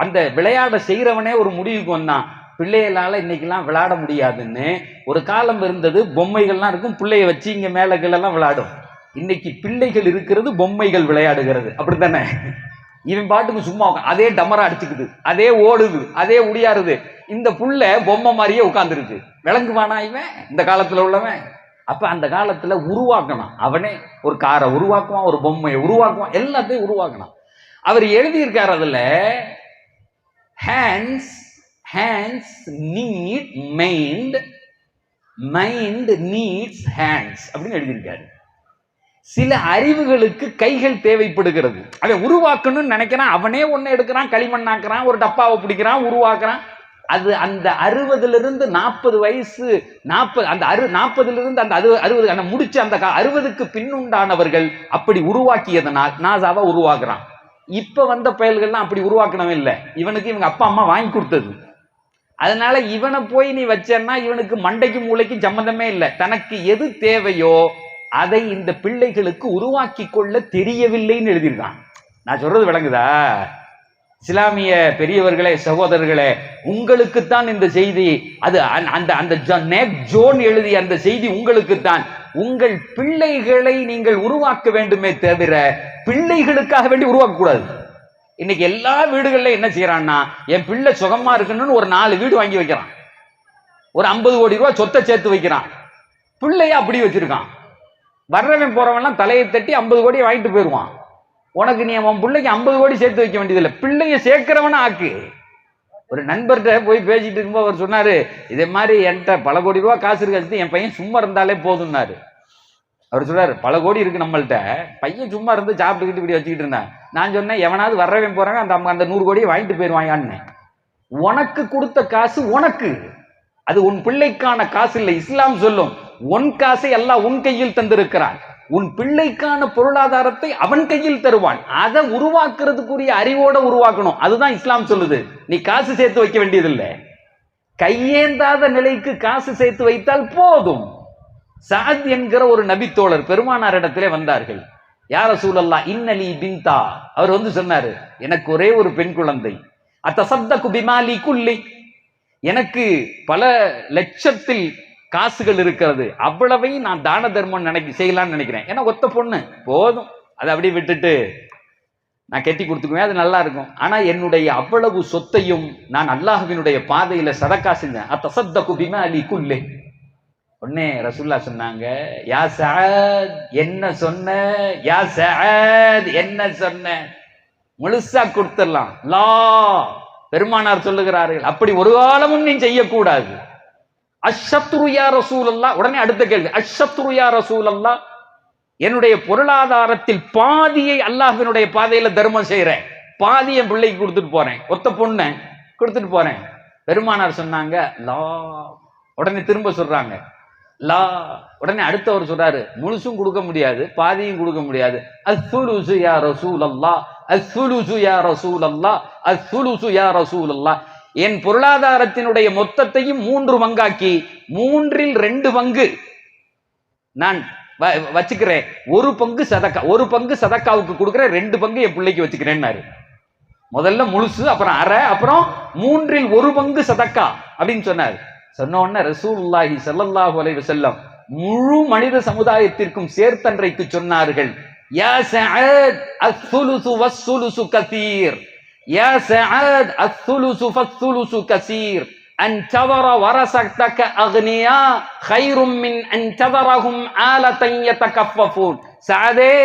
அந்த விளையாட செய்யறவனே ஒரு முடிவுக்கு வந்தான், பிள்ளைகளால இன்னைக்கெல்லாம் விளையாட முடியாதுன்னு. ஒரு காலம் இருந்தது, பொம்மைகள்லாம் இருக்கும், பிள்ளைய வச்சு இங்க மேல கீழெல்லாம் விளையாடும். இன்னைக்கு பிள்ளைகள் இருக்கிறது, பொம்மைகள் விளையாடுகிறது, அப்படித்தானே? இவன் பாட்டுக்கு சும்மா அதே டமரா அடிச்சுக்குது, அதே ஓடுது, அதே உடியாருது. இந்த புள்ள பொம்மை மாதிரியே உட்கார்ந்துருக்கு. விளங்குவானா இவன் இந்த காலத்துல உள்ளவன்? அப்ப அந்த காலத்துல உருவாக்கணும், அவனே ஒரு காரை உருவாக்குவான், ஒரு பொம்மையை உருவாக்குவான், எல்லாத்தையும் உருவாக்கணும். அவர் எழுதியிருக்கார் அதுல, hands hands need mind, mind needs hands அப்படின்னு எழுதியிருக்காரு. சில அறிவுகளுக்கு கைகள் தேவைப்படுகிறது. அதை உருவாக்கணும்னு நினைக்கிறான், அவனே ஒண்ணு எடுக்கிறான், களிமண்ணாக்குறான், ஒரு டப்பாவை பிடிக்கிறான், உருவாக்குறான். அது அந்த 60லிருந்து 40 வயசு, 40 அந்த 40லிருந்து அந்த 60 அந்த முடிச்ச அந்த 60க்கு பின்னுண்டானவர்கள் அப்படி உருவாக்கியதனால் நாசாவை உருவாக்குறான். இப்ப வந்த பயல்கள்லாம் அப்படி உருவாக்கணும் இல்லை, இவனுக்கு இவங்க அப்பா அம்மா வாங்கி கொடுத்தது. அதனால இவனை போய் நீ வச்சேன்னா இவனுக்கு மண்டைக்கு மூளைக்கு சம்பந்தமே இல்லை. தனக்கு எது தேவையோ அதை இந்த பிள்ளைகளுக்கு உருவாக்கி கொள்ள தெரியவில்லைன்னு எழுதியிருக்கான். நான் சொல்றது விளங்குதா? இஸ்லாமிய பெரியவர்களே, சகோதரர்களே, உங்களுக்குத்தான் இந்த செய்தி. அது அந்த அந்த ஜோன் எழுதிய அந்த செய்தி உங்களுக்குத்தான். உங்கள் பிள்ளைகளை நீங்கள் உருவாக்க வேண்டுமே தவிர பிள்ளைகளுக்காக வேண்டி உருவாக்க கூடாது. இன்னைக்கு எல்லா வீடுகள்ல என்ன செய்யறான்னா, என் பிள்ளை சுகமா இருக்கணும்னு ஒரு 4 வீடு வாங்கி வைக்கிறான், ஒரு 50 கோடி ரூபாய் சொத்தை சேர்த்து வைக்கிறான், பிள்ளைய அப்படி வச்சிருக்கான். வர்றவன் போறவன்லாம் தலையை தட்டி 50 கோடியை வாங்கிட்டு போயிடுவான். உனக்கு நீ உன் பிள்ளைக்கு 50 கோடி சேர்த்து வைக்க வேண்டியதில்லை, பிள்ளைய சேர்க்கிறவனா ஆக்கு. ஒரு நண்பர்கிட்ட போய் பேசிட்டு இருக்கும்போது அவர் சொன்னாரு, இதே மாதிரி என்கிட்ட பல கோடி ரூபா காசு இருக்காது, என் பையன் சும்மா இருந்தாலே போதும்னாரு. அவர் சொல்றாரு, பல கோடி இருக்கு நம்மள்கிட்ட, பையன் சும்மா இருந்து சாப்பிட்டுக்கிட்டு இப்படி வச்சுக்கிட்டு இருந்தான். நான் சொன்னேன், எவனாவது வர்றவன் போறாங்க அந்த 100 கோடியை வாங்கிட்டு போயிடுவாயான்னு. உனக்கு கொடுத்த காசு உனக்கு, அது உன் பிள்ளைக்கான காசு இல்லை. இஸ்லாம் சொல்லும் உன் காசை அல்லாஹ் உன் கையில் தந்திருக்கிறான், உன் பிள்ளைக்கான பொருளாதாரத்தை அவன் கையில் தருவான். அதை உருவாக்குறதுக்குரிய அறிவோட உருவாக்கணும். அதுதான் இஸ்லாம் சொல்லுது. நீ காசு சேர்த்து வைக்க வேண்டியதில்லை, கையேந்தாத நிலைக்கு காசு சேர்த்து வைத்தால் போதும். சாத் என்கிற ஒரு நபித்தோழர் பெருமானார் இடத்திலே வந்தார்கள். யா ரசூலல்லாஹ் இன்னலி பின்தா, அவர் வந்து சொன்னாரு, எனக்கு ஒரே ஒரு பெண் குழந்தை, அத்தசத்தகு பிமாலி குல்லி, எனக்கு பல லட்சத்தில் காசுகள் இருக்கிறது, அவ்வளவை நான் தான தர்மம் செய்யலாம்னு நினைக்கிறேன். ஏன்னா ஒத்த பொண்ணு போதும், அதை அப்படியே விட்டுட்டு நான் கட்டி கொடுத்துக்குவேன், அது நல்லா இருக்கும். ஆனா என்னுடைய அவ்வளவு சொத்தையும் நான் அல்லாஹ்வினுடைய பாதையில சதக்கா செஞ்சேன். அத்தசத்தகு பிமாலி குல்லி. உடனே ரசூல்லா சொன்னாங்க, யா சஅத் என்ன சொன்ன, யா சஅத் என்ன சொன்ன, முழுசா கொடுத்துடலாம். லா, பெருமானார் சொல்லுகிறார்கள், அப்படி ஒரு காலமும் நீ செய்யக்கூடாது. அஷ்ஷத்ரு யா ரசூலல்லாஹ். உடனே அடுத்த கேள்வி, அஷ்ஷத்ரு யா ரசூலல்லாஹ், என்னுடைய பொருளாதாரத்தில் பாதியை அல்லாஹ்வினுடைய பாதையில தர்மம் செய்யறேன், பாதியை பிள்ளைக்கு கொடுத்துட்டு போறேன், ஒத்த பொண்ணு கொடுத்துட்டு போறேன். பெருமானார் சொன்னாங்க லா. உடனே திரும்ப சொல்றாங்க லா. உடனே அடுத்தவர் சொல்றாரு, முழுசும் கொடுக்க முடியாது, பாதியும் கொடுக்க முடியாது. அஸ்ஸுலுசு யா ரசூலல்லாஹ், அஸ்ஸுலுசு யா ரசூலல்லாஹ், அஸ்ஸுலுசு யா ரசூலல்லாஹ். என் பொருளாதாரத்தினுடைய மொத்தத்தையும் 3 பங்காக்கி 3/2 பங்கு நான் வச்சுக்கிறேன். ஒரு பங்கு சதக்கா, ஒரு பங்கு சதக்காவுக்கு கொடுக்குறேன், 2 பங்கு என் பிள்ளைக்கு வச்சுக்கிறேன்னாரு. முதல்ல முழுசு, அப்புறம் அரை, அப்புறம் 3/1 பங்கு சதக்கா அப்படின்னு சொன்னார். சொன்ன உடனே ரசூலுல்லாஹி ஸல்லல்லாஹு அலைஹி வஸல்லம் முழு மனித சமுதாயத்திற்கும் சேர்த்தன்றைக்கு சொன்னார்கள், யா சஅத் அஸ்ஸுலுசு வஸ்ஸுலுசு கஸீர், யா சஅத் அஸ்ஸுலுசு ஃபஸ்ஸுலுசு கஸீர், அன்தவர வரஸதக அக்னியா கைரும் மின் அன்தவரஹும் ஆலதன் யதகஃபஃபூன். சஅதே,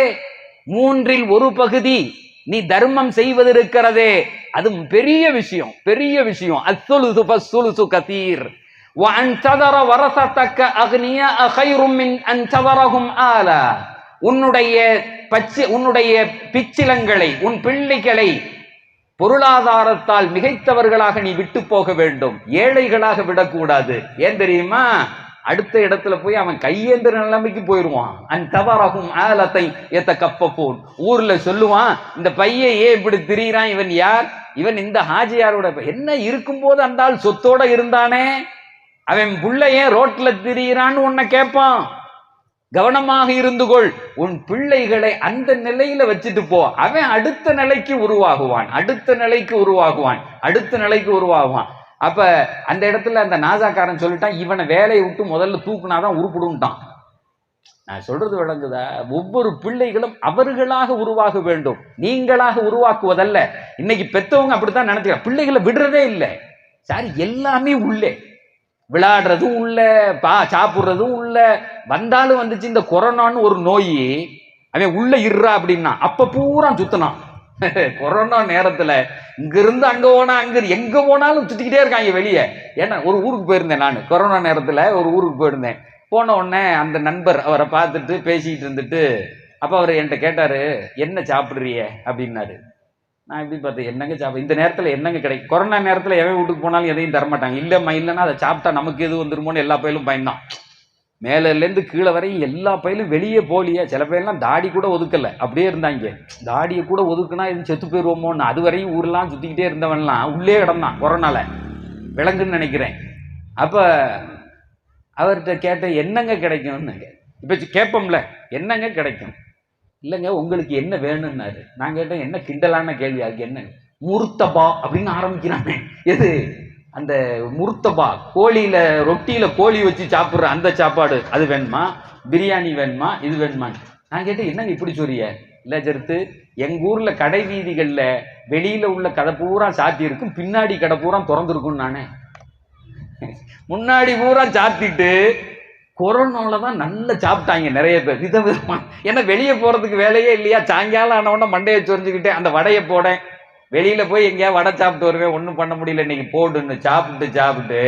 3/1 பகுதி நீ தர்மம் செய்வது இருக்கிறதே, அது பெரிய விஷயம், பெரிய விஷயம். அஸ்ஸுலுசு ஃபஸ்ஸுலுசு கஸீர் வ அன்தவர வரஸதக அக்னியா கைரும் மின் அன்தவரஹும் ஆலா. உன்னுடைய பிச்சிலங்களை, உன் பிள்ளைகளை பொருளாதாரத்தால் மிகைத்தவர்களாக நீ விட்டு போக வேண்டும், ஏழைகளாக விடக்கூடாது. ஏன் தெரியுமா? அடுத்த இடத்துல போய் அவன் கையேந்திர நிலைமைக்கு போயிடுவான். அன்தவரஹும் ஆலத்தை யதகஃபஃபூன். ஊர்ல சொல்லுவான், இந்த பையன் ஏன் இப்படி திரியிறான், இவன் யார், இவன் இந்த ஹாஜியாரோட என்ன இருக்கும்போது அந்த ஆள் சொத்தோட இருந்தானே, அவன் புள்ள ஏன் ரோட்ல திரியிறான்னு உன்னை கேட்பான். கவனமாக இருந்து கொள். உன் பிள்ளைகளை அந்த நிலையில வச்சுட்டு போ. அவன் அடுத்த நிலைக்கு உருவாகுவான், அடுத்த நிலைக்கு உருவாகுவான், அடுத்த நிலைக்கு உருவாகுவான். அப்ப அந்த இடத்துல அந்த நாசாக்காரன் சொல்லிட்டான், இவனை வேலையை விட்டு முதல்ல தூக்குனாதான் உருப்பிடுன்ட்டான். நான் சொல்றது விளங்குதா? ஒவ்வொரு பிள்ளைகளும் அவர்களாக உருவாக வேண்டும், நீங்களாக உருவாக்குவதல்ல. இன்னைக்கு பெத்தவங்க அப்படித்தான் நினைக்கிறாங்க, பிள்ளைகளை விடுறதே இல்லை. சாரி, எல்லாமே உள்ளே விளையாடுறதும் உள்ள, சாப்பிடுறதும் உள்ள. வந்தாலும் வந்துச்சு இந்த கொரோனான்னு ஒரு நோய், அவன் உள்ள இருறா அப்படின்னா அப்ப பூரா சுத்தினான். கொரோனா நேரத்துல இங்க இருந்து அங்க போனா, அங்க எங்க போனாலும் சுத்திக்கிட்டே இருக்காங்க வெளியே. ஏன்னா ஒரு ஊருக்கு போயிருந்தேன் நான், கொரோனா நேரத்துல ஒரு ஊருக்கு போயிருந்தேன். போன உடனே அந்த நண்பர் அவரை பார்த்துட்டு பேசிக்கிட்டு இருந்துட்டு, அப்ப அவர் என்கிட்ட கேட்டாரு, என்ன சாப்பிடுறிய அப்படின்னாரு. நான் எப்படி பார்த்தேன், என்னங்க சாப்பிட இந்த நேரத்தில் என்னங்க கிடைக்கும்? கொரோனா நேரத்தில் எவன் வீட்டுக்கு போனாலும் எதையும் தரமாட்டாங்க. இல்லைன்னா அதை சாப்பிட்டா நமக்கு எது வந்துருமோன்னு எல்லா பயிலும் பயந்தான். மேலேருந்து கீழே வரையும் எல்லா பயிலும் வெளியே போலியே. சில பயிரெல்லாம் தாடி கூட ஒதுக்கலை, அப்படியே இருந்தாங்க. தாடியை கூட ஒதுக்குனா இது செத்து போயிடுவோமோன்னு அது வரையும் ஊரெல்லாம் சுற்றிக்கிட்டே இருந்தவன்லாம் உள்ளே கிடந்தான் கொரோனால, விளங்குன்னு நினைக்கிறேன். அப்போ அவர்கிட்ட கேட்டேன், என்னங்க கிடைக்கும்னு. இப்போ கேட்போம்ல, என்னங்க கிடைக்கும்? இல்லைங்க உங்களுக்கு என்ன வேணும்னாரு. நான் கேட்டேன், என்ன கிண்டலான கேள்வி, அதுக்கு என்ன? முர்த்தபா அப்படின்னு ஆரம்பிக்கிறானே. எது அந்த முர்த்தபா? கோழியில ரொட்டியில கோழி வச்சு சாப்பிட்ற அந்த சாப்பாடு, அது வேணுமா? பிரியாணி வேணுமா? இது வேணுமா? நான் கேட்டேன், என்னங்க இப்படி சொல்றிய? இல்லை ஜெருத்து, எங்க ஊர்ல கடை வீதிகள்ல வெளியில உள்ள கடை பூரா சாத்தி இருக்கும், பின்னாடி கடை பூரா திறந்துருக்கும். நானே முன்னாடி பூரா சாத்திட்டு கொரோனால தான் நல்லா சாப்பிட்டாங்க நிறைய பேர் விதவிதமா. ஏன்னா வெளியே போறதுக்கு வேலையே இல்லையா, சாயங்காலம் ஆனவொன்னே மண்டையை சொரிஞ்சுக்கிட்டே அந்த வடையை போடேன், வெளியில போய் எங்கேயா வடை சாப்பிட்டு வருவேன், ஒன்றும் பண்ண முடியல இன்னைக்கு போடுன்னு சாப்பிட்டு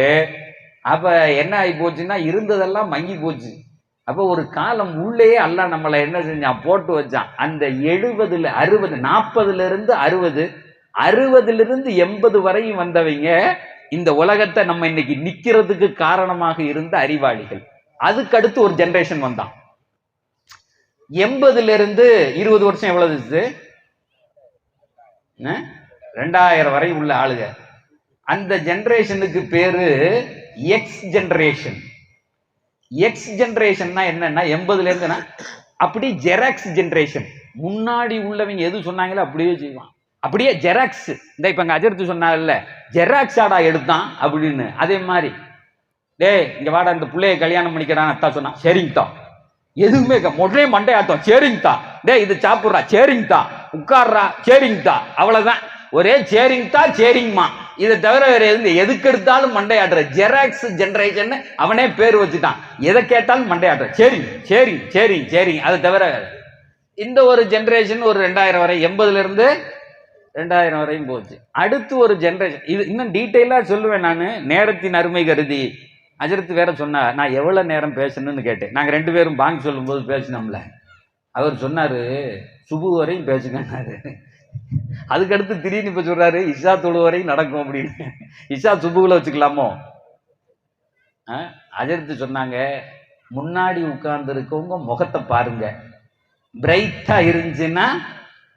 அப்ப என்ன ஆகி போச்சுன்னா இருந்ததெல்லாம் மங்கி போச்சு. அப்போ ஒரு காலம் உள்ளேயே அல்லாஹ் நம்மளை என்ன செஞ்சான், போட்டு வச்சான். அந்த 70 60 40 இருந்து 60 60 80 வரையும் வந்தவங்க இந்த உலகத்தை நம்ம இன்னைக்கு நிக்கிறதுக்கு காரணமாக இருந்த அறிவாளிகள். அதுக்கு அடுத்து ஒரு ஜெனரேஷன் வந்தான். 80 20 வருஷம் எவ்வளவு? 2000 வரை உள்ள ஆளுக. அந்த ஜெனரேஷனுக்கு பேரு எக்ஸ் ஜெனரேஷன். எக்ஸ் ஜெனரேஷன்னா என்னன்னா 80 அப்படி ஜெராக்ஸ் ஜெனரேஷன். முன்னாடி உள்ளவங்க எது சொன்னாங்களோ அப்படியே செய்வான். அப்படியே ஜெராக்ஸ். இந்த இப்ப அஜர்த்து சொன்னாங்கல்ல, ஜெராக்ஸ் ஆடா எடுத்தான் அப்படின்னு. அதே மாதிரி இங்க வாடா இந்த பிள்ளைய கல்யாணம் பண்ணிக்கிறான் அத்தா சொன்னா சரிங்கத்தா. எதுவுமே உடனே மண்டையாட்டம் சரிங்கத்தா. இது சாப்பிட்றா சரிங்கத்தா, உட்கார்றா சரிங்கத்தா, அவ்வளவுதான். ஒரே சேரிங்தா சேரிங்மா. இதை தவிர வேற எதுக்கு எடுத்தாலும் மண்டையாடுற ஜெராக்ஸ் ஜெனரேஷன் அவனே பேர் வச்சுட்டான். எதை கேட்டாலும் மண்டையாடுற சரி சரி சரி சரி. அதை தவிர இந்த ஒரு ஜெனரேஷன் ஒரு 2000 வரை, 80 2000 வரையும் போச்சு. அடுத்து ஒரு ஜெனரேஷன். இது இன்னும் டீட்டெயிலா சொல்லுவேன் நான், நேரத்தின் அருமை கருதி. அஜரத்து வேற சொன்னார், நான் எவ்வளவு நேரம் பேசணும்னு கேட்டேன். நாங்க 2 பேரும் பாங்க் சொல்லும் போது பேசினோம்ல, அவர் சொன்னாரு சுபு வரையும் பேசுங்கன்னாரு. அதுக்கடுத்து திடீர்னு இப்ப சொல்றாரு இஷா தொழு வரையும் நடக்கும் அப்படின்னு. இஷா சுபுகளை வச்சுக்கலாமோ? அஜரத்து சொன்னாங்க, முன்னாடி உட்கார்ந்து இருக்கவங்க முகத்தை பாருங்க. பிரைட்டா இருந்துச்சுன்னா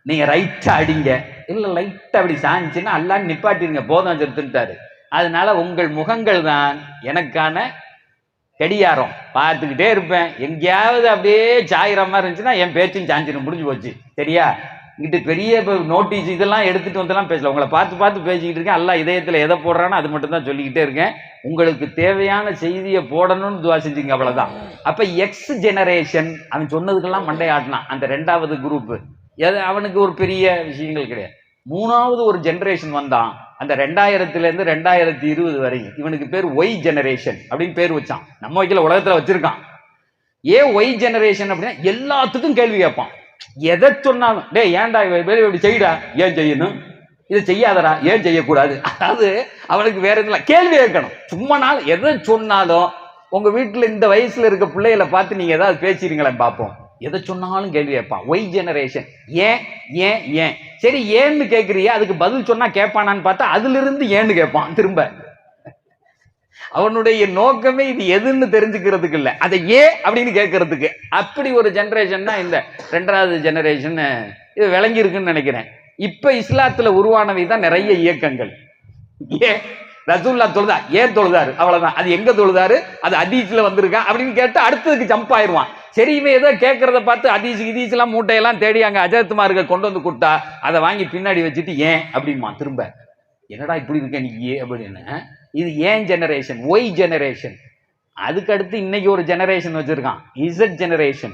நீங்க ரைட்டா அடிங்க, இல்ல லைட்டா அப்படி சாஞ்சுன்னா அல்லான்னு நிப்பாட்டிருங்க, போதும் அஜரத்துட்டாரு. அதனால உங்கள் முகங்கள் தான் எனக்கான கடியாரம். பார்த்துக்கிட்டே இருப்பேன். எங்கேயாவது அப்படியே சாயிற மாதிரி இருந்துச்சுன்னா என் பேச்சும் சாஞ்சிடும், முடிஞ்சு போச்சு. சரியா? இங்கிட்டு பெரிய நோட்டீஸ் இதெல்லாம் எடுத்துட்டு வந்தெல்லாம் பேசல, உங்களை பார்த்து பார்த்து பேசிக்கிட்டு இருக்கேன். அல்லா இதயத்தில் எதை போடுறானோ அது மட்டும் தான் சொல்லிக்கிட்டே இருக்கேன். உங்களுக்கு தேவையான செய்தியை போடணும்னு துவா செஞ்சுங்க, அவ்வளவுதான். அப்ப எக்ஸ் ஜெனரேஷன் அவன் சொன்னதுக்கெல்லாம் மண்டையாட்டினான். அந்த 2வது குரூப் அவனுக்கு ஒரு பெரிய விஷயங்கள் கிடையாது. 3வது ஒரு ஜெனரேஷன் வந்தான். அந்த 2000 2020 வரையும் இவனுக்கு பேர் ஒய் ஜெனரேஷன் அப்படின்னு பேர் வச்சான். நம்ம வைக்கல, உலகத்துல வச்சிருக்கான். ஏன் ஒய் ஜெனரேஷன் அப்படின்னா எல்லாத்துக்கும் கேள்வி கேட்பான். எதை சொன்னாலும் ஏன்டா இப்படி செய்யடா, ஏன் செய்யணும், இதை செய்யாதடா, ஏன் செய்யக்கூடாது. அதாவது அவனுக்கு வேற எதுவும் கேள்வி கேட்கணும். சும்மா நாள் எதை சொன்னாலும் உங்க வீட்டுல இந்த வயசுல இருக்க பிள்ளைகளை பார்த்து நீங்க ஏதாவது பேசிடுங்களே பார்ப்போம். எதை சொன்னாலும் கேள்வி கேட்பான். Y generation. ஏன் ஏன் ஏன். சரி ஏன்னு கேட்கறியா, அதுக்கு பதில் சொன்னா கேட்பானான்னு பார்த்தா அதுல இருந்து ஏன்னு கேட்பான் திரும்ப. அவனுடைய நோக்கமே இது எதுன்னு தெரிஞ்சுக்கிறதுக்கு இல்ல, அதை ஏன் அப்படின்னு கேட்கறதுக்கு. அப்படி ஒரு ஜெனரேஷன் தான் இந்த 2வது ஜெனரேஷன். இது விளங்கி இருக்குன்னு நினைக்கிறேன். இப்ப இஸ்லாத்துல உருவானவை தான் நிறைய இயக்கங்கள். ஏன் ரசூல்லா தொழுதா, ஏன் தொழுதாரு, அவ்வளவுதான். அது எங்க தொழுதாரு, அது ஹதீஸ்ல வந்திருக்கா அப்படின்னு கேட்டு அடுத்ததுக்கு ஜம்ப் ஆயிடுவான். சரி இவன் ஏதோ கேட்கறத பார்த்து ஹதீஸ் எல்லாம் மூட்டையெல்லாம் தேடி அங்க அஜரத்துமார்கள் கொண்டு வந்து கொடுத்தா அதை வாங்கி பின்னாடி வச்சுட்டு ஏன் அப்படிமா திரும்ப. என்னடா இப்படி இருக்க நீ அப்படின்னு. இது ஏன் ஜெனரேஷன், ஒய் ஜெனரேஷன். அதுக்கு அடுத்து இன்னைக்கு ஒரு ஜெனரேஷன் வச்சிருக்கான், இசட் ஜெனரேஷன்.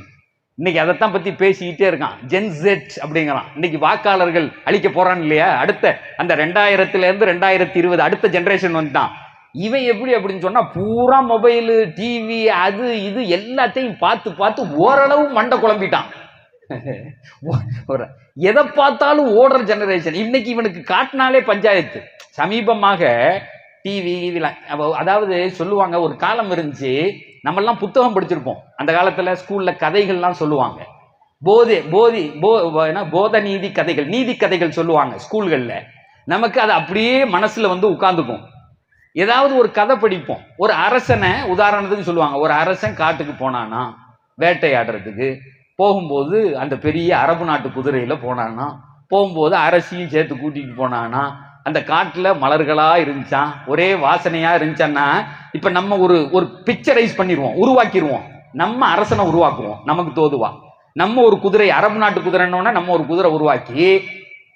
இன்னைக்கு அதைத்தான் பத்தி பேசிக்கிட்டே இருக்கான், ஜென் செட் அப்படிங்கிறான். இன்னைக்கு வாக்காளர்கள் அளிக்க போறான் இல்லையா, அடுத்த அந்த 2000 2020 அடுத்த ஜெனரேஷன் வந்துட்டான். இவன் எப்படி அப்படின்னு சொன்னா பூரா மொபைலு டிவி அது இது எல்லாத்தையும் பார்த்து பார்த்து ஓரளவு மண்டை குழம்பிட்டான். எதை பார்த்தாலும் ஓடுற ஜெனரேஷன். இன்னைக்கு இவனுக்கு காட்டினாலே பஞ்சாயத்து. சமீபமாக டிவி, அதாவது சொல்லுவாங்க, ஒரு காலம் இருந்துச்சு நம்ம எல்லாம் புத்தகம் படிச்சிருப்போம். அந்த காலத்துல ஸ்கூல்ல கதைகள்லாம் சொல்லுவாங்க, போத நீதி கதைகள், நீதி கதைகள் சொல்லுவாங்க ஸ்கூல்கள்ல. நமக்கு அது அப்படியே மனசுல வந்து உட்கார்ந்துக்கும். ஏதாவது ஒரு கதை படிப்போம். ஒரு அரசனை உதாரணத்துக்கு சொல்லுவாங்க. ஒரு அரசன் காட்டுக்கு போனானா வேட்டையாடுறதுக்கு, போகும்போது அந்த பெரிய அரபு நாட்டு குதிரையில போனானா, போகும்போது அரசியும் சேர்த்து கூட்டிட்டு போனானா, அந்த காட்டுல மலர்களா இருந்துச்சான், ஒரே வாசனையா இருந்துச்சான்னா, இப்ப நம்ம ஒரு பிக்சரைஸ் பண்ணிடுவோம், உருவாக்கிடுவோம். நம்ம அரசனை உருவாக்குவோம் நமக்கு தோதுவா. நம்ம ஒரு குதிரை, அரபு நாட்டு குதிரைன்னோன்னா நம்ம ஒரு குதிரை உருவாக்கி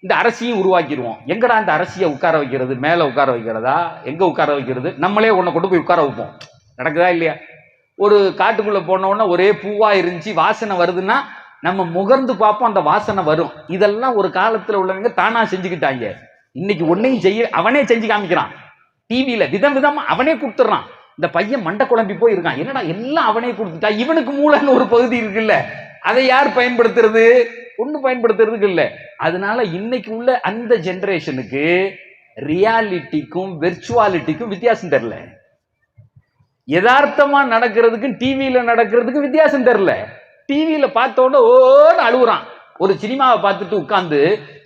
இந்த அரசியும் உருவாக்கிடுவோம். எங்கடா இந்த அரசியை உட்கார வைக்கிறது, மேல உட்கார வைக்கிறதா, எங்க உட்கார வைக்கிறது, நம்மளே உன்னை கொண்டு போய் உட்கார வைப்போம். நடக்குதா இல்லையா? ஒரு காட்டுக்குள்ள போனோன்னா ஒரே பூவா இருந்துச்சு, வாசனை வருதுன்னா நம்ம முகர்ந்து பார்ப்போம், அந்த வாசனை வரும். இதெல்லாம் ஒரு காலத்துல உள்ளவங்க தானா செஞ்சுக்கிட்டாங்க. இன்னைக்கு ஒன்னையும் செய்ய அவனே செஞ்சு காமிக்கிறான். டிவியில விதம் விதமா அவனே கொடுத்துட்றான். இந்த பையன் மண்டை குழம்பி போய் இருக்கான், என்னடா எல்லாம் அவனே கொடுத்துட்டா. இவனுக்கு மூளைன்னு ஒரு பகுதி இருக்குல்ல, அதை யார் பயன்படுத்துறது? ஒன்னும் பயன்படுத்துறதுக்கு இல்லை. அதனால இன்னைக்கு உள்ள அந்த ஜெனரேஷனுக்கு ரியாலிட்டிக்கும் வெர்ச்சுவாலிட்டிக்கும் வித்தியாசம் தெரியல. யதார்த்தமா நடக்கிறதுக்கும் டிவியில நடக்கிறதுக்கும் வித்தியாசம் தெரியல. டிவியில பார்த்தோன்னு ஓன்னு அழுகுறான், ஒரு சினிமாவை பார்த்துட்டு உட்காந்து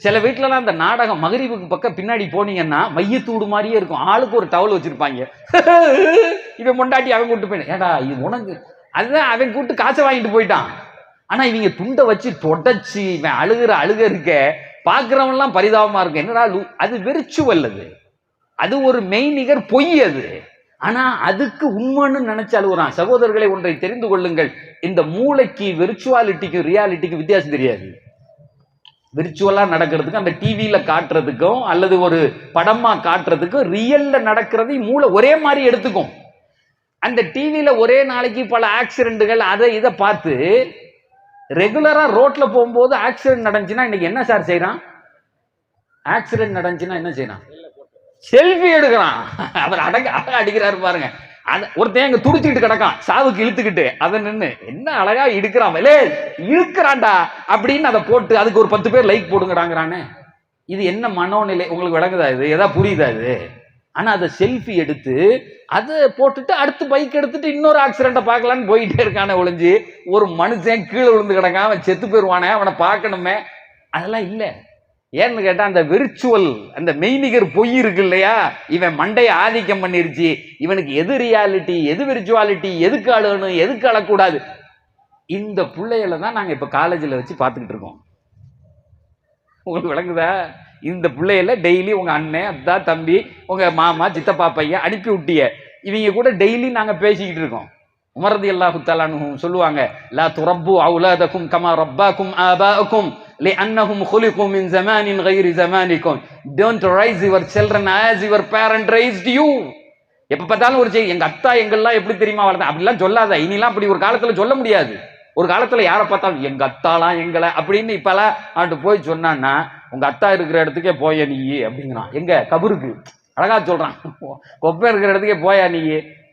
சில வீட்டுலலாம் அந்த நாடகம் மகரிபுக்கு பக்கம் பின்னாடி போனீங்கன்னா மையத்தூடு மாதிரியே இருக்கும். ஆளுக்கு ஒரு டவல் வச்சிருப்பாங்க. இவன் முண்டாட்டி அவன் கூட்டு போயிட்டான். ஏடா இது உனக்கு அதுதான் அவன் கூட்டு காசை வாங்கிட்டு போயிட்டான். ஆனா இவங்க துண்டை வச்சு தொடச்சு இவன் அழுக இருக்க பாக்குறவன் எல்லாம் பரிதாபமா இருக்கு. என்னடா அது விர்ச்சுவல், அது ஒரு மெய்நிகர் பொய் அது. ஆனா அதுக்கு உண்மைன்னு நினைச்சு அழுகுறான். சகோதரர்களை ஒன்றை தெரிந்து கொள்ளுங்கள், இந்த மூளைக்கு விர்ச்சுவாலிட்டிக்கும் ரியாலிட்டிக்கும் வித்தியாசம் தெரியாது. விர்ச்சுவலா நடக்கிறதுக்கும் அந்த டிவியில காட்டுறதுக்கும் அல்லது ஒரு படமா காட்டுறதுக்கும் ரியல்ல நடக்கிறதை மூளை ஒரே மாதிரி எடுத்துக்கும். அந்த டிவியில ஒரே நாளைக்கு பல ஆக்சிடென்ட்கள் அதை இதை பார்த்து ரெகுலரா ரோட்ல போகும்போது ஆக்சிடென்ட் நடந்துச்சுன்னா இன்னைக்கு என்ன சார் செய்யறான்? ஆக்சிடென்ட் நடந்துச்சுன்னா என்ன செய்யறான்? செல்ஃபி எடுக்கிறான். அவர் அடிக்கிறாரு பாருங்க. ஒருத்தன் அங்க துடிச்சுக்கிட்டு கிடக்கான், சாவுக்கு இழுத்துக்கிட்டு, அதை நின்று என்ன அழகா இழுக்கிறான், இழுக்கிறான்டா அப்படின்னு அதை போட்டு அதுக்கு ஒரு 10 பேர் லைக் போடுங்கிறாங்கிறானே. இது என்ன மனோநிலை உங்களுக்கு விளங்குதா? இது ஏதா புரியுதா இது? ஆனா அதை செல்ஃபி எடுத்து அதை போட்டுட்டு அடுத்து பைக் எடுத்துட்டு இன்னொரு ஆக்சிடென்ட்டை பார்க்கலான்னு போயிட்டே இருக்கானே ஒளிஞ்சு, ஒரு மனுஷன் கீழே விழுந்து கிடக்கான், அவன் செத்து போயிடுவானே, அவனை பார்க்கணுமே, அதெல்லாம் இல்லை. ஏன்னு கேட்டா அந்த விர்ச்சுவல் அந்த மெய்நிகர் பொய் இருக்கு இல்லையா, இவன் மண்டையை ஆதிக்கம் பண்ணிருச்சு. இவனுக்கு எது ரியாலிட்டி, எது விர்ச்சுவாலிட்டி, எதுக்கு அழகணும், எதுக்கு அழக்கூடாது, இந்த பிள்ளைகளை தான் நாங்க இப்ப காலேஜில் வச்சு பார்த்துக்கிட்டு இருக்கோம். உங்களுக்கு விளங்குதா? இந்த பிள்ளைகள டெய்லி உங்க அண்ணன், அத்தா, தம்பி, உங்க மாமா, சித்தப்பா பையன் அனுப்பி விட்டிய, இவங்க கூட டெய்லி நாங்க பேசிக்கிட்டு இருக்கோம். உமர் ரலியல்லாஹு தஆலா அன்ஹு சொல்லுவாங்க, லா துரப்பு அவுலாதக்கும் comma ரப்பாக்கும் ஆபாக்கும் لأنهم خلقوا من زمان غير زمانكم. Don't raise your children as your parent raised you. எப்ப பார்த்தாலும் ஒரு செய்தி, எங்க அத்தா எங்கெல்லாம் எப்படி தெரியுமா வளர்த்தா, அப்படிலாம் சொல்லாத. இனிலாம் அப்படி ஒரு காலத்துல சொல்ல முடியாது. ஒரு காலத்துல யாரை பார்த்தாலும் எங்க அத்தாலாம் எங்களை அப்படின்னு இப்பெல்லாம் அவன்ட்டு போய் சொன்னான்னா, உங்க அத்தா இருக்கிற இடத்துக்கே போய நீ அப்படிங்கிறான். எங்க கபருக்கு அழகா சொல்றான், கொப்பை இருக்கிற இடத்துக்கே போயா நீ,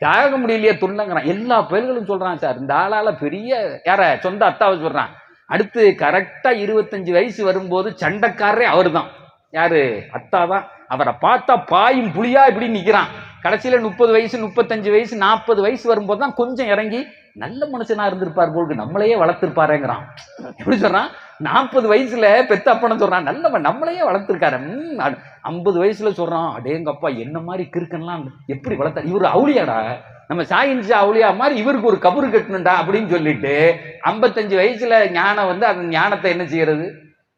தியாக முடியலையே துண்ணங்கிறான். எல்லா பயல்களும் சொல்றான் சார். இந்த ஆளால பெரிய யார சொந்த அத்தாவை சொல்றான். அடுத்து கரெக்டா 25 வயசு வரும்போது சண்டைக்காரரே அவரு தான். யாரு? அத்தா தான். அவரை பார்த்தா பாயும் புளியா இப்படி நிக்கிறான். கடைசியில 30 வயசு 35 வயசு 40 வயசு வரும்போது தான் கொஞ்சம் இறங்கி நல்ல மனுஷனா இருந்திருப்பார் போலுக்கு, நம்மளையே வளர்த்திருப்பாருங்கிறான். எப்படி சொல்றான்? 40 வயசுல பெத்த அப்பன்னு சொல்றான், நல்ல நம்மளையே வளர்த்திருக்காரு. 50 வயசுல சொல்றான், அடேங்கப்பா என்ன மாதிரி கிறுக்கன்லாம் எப்படி வளர்த்தாரு, இவரு அவுளியாடா, நம்ம சாயின்ஸ் அவுளியா மாதிரி இவருக்கு ஒரு கபரு கட்டணும்டா அப்படின்னு சொல்லிட்டு 55 வயசுல ஞானம் வந்து அந்த ஞானத்தை என்ன செய்யறது,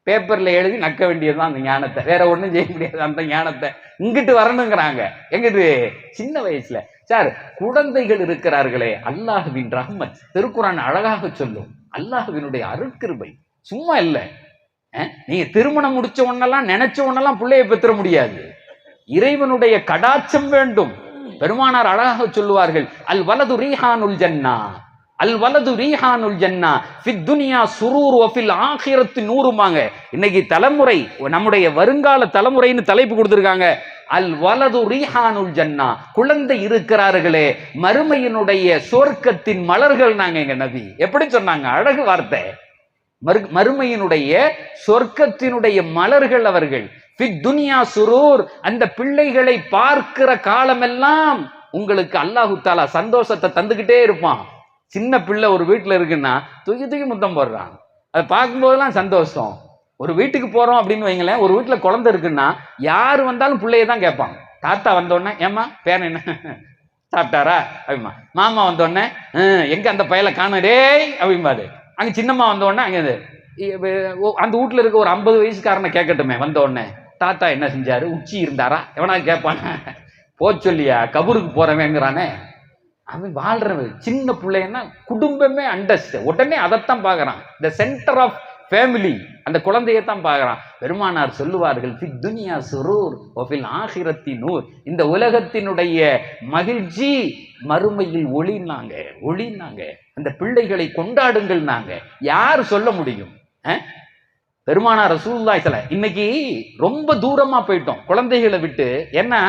பேப்பர்ல எழுதி நக்க வேண்டியதுதான் அந்த ஞானத்தை, வேற ஒண்ணும் செய்ய முடியாது. அந்த ஞானத்தை இங்கிட்டு வரணுங்கிறாங்க. எங்கிட்டு? சின்ன வயசுல. சார், குழந்தைகள் இருக்கிறார்களே, அல்லாஹ்வின் ரஹ்மத், திருக்குரான் அழகாக சொல்லும், அல்லாஹ்வினுடைய அருட்கிருபை சும்மா இல்ல. நீங்க திருமணம் முடிச்ச உடனெல்லாம் நினைச்ச உடனெல்லாம் பிள்ளையை பெற்ற முடியாது. இறைவனுடைய கடாட்சம் வேண்டும். பெருமானார் அழகாக சொல்லுவார்கள், அல் வலது ரீஹானுல் ஜன்னா, அல் வலது ரீஹானுல் ஜன்னா ஃபித் துனியா சுரூர் வ ஃபில் ஆகிரத்தி நூறுமாங்க. இன்னைக்கு தலைமுறை, நம்முடைய வருங்கால தலைமுறைன்னு தலைப்பு கொடுத்திருக்காங்க. அல் வலது ரீஹானுல் ஜன்னா, குழந்தை இருக்கிறார்களே மறுமையினுடைய சொர்க்கத்தின் மலர்கள். நாங்க எங்க நபி எப்படி சொன்னாங்க, அழகு வார்த்தை, மறுமையினுடைய சொர்க்கத்தினுடைய மலர்கள் அவர்கள். ஃபித் துனியா சுரூர், அந்த பிள்ளைகளை பார்க்கிற காலமெல்லாம் உங்களுக்கு அல்லாஹு தஆலா சந்தோஷத்தை தந்துகிட்டே இருப்பான். சின்ன பிள்ளை ஒரு வீட்டுல இருக்குன்னா தூக்கி தூக்கி முத்தம் போடுறான், அதை பார்க்கும்போதெல்லாம் சந்தோஷம். ஒரு வீட்டுக்கு போறோம் அப்படின்னு வைங்களேன், ஒரு வீட்டுல குழந்தை இருக்குன்னா யாரு வந்தாலும் பிள்ளைய தான் கேட்பாங்க. தாத்தா வந்தோடனே ஏமா பேர் என்ன சாப்பிட்டாரா அப்படிமா, மாமா வந்தோடனே எங்க அந்த பயலை காணடே அப்படிம்பாரு. அங்க சின்னம்மா வந்தோடனே அங்க அந்த வீட்டுல இருக்க ஒரு 50 வயசுக்காரனை கேட்கட்டுமே, வந்தோடனே தாத்தா என்ன செஞ்சாரு, உச்சி இருந்தாரா, எவனா கேட்பான, போச்சொல்லியா கபூருக்கு போறவங்கிறானே. அவன் வாழ்றவன் சின்ன பிள்ளைன்னா குடும்பமே அண்டஸ்ட், உடனே அதைத்தான் பார்க்கறான். இந்த சென்டர் ஆஃப் ஃபேமிலி அந்த குழந்தையத்தான் பார்க்கறான். பெருமானார் சொல்லுவார்கள், ஃபித் துனியா சுரூர் வ ஃபில் ஆகிரத்தி நூர், இந்த உலகத்தினுடைய மகிழ்ச்சி மறுமையில் ஒளினாங்க, ஒளினாங்க. அந்த பிள்ளைகளை கொண்டாடுங்கள். நாங்க யார் சொல்ல முடியும்? பெருமானார் ரசூலுல்லாஹி ஸல்லல்லாஹு அலைஹி வஸல்லம். இன்னைக்கு ரொம்ப தூரமா போயிட்டோம் குழந்தைகளை விட்டு. ஏன்னா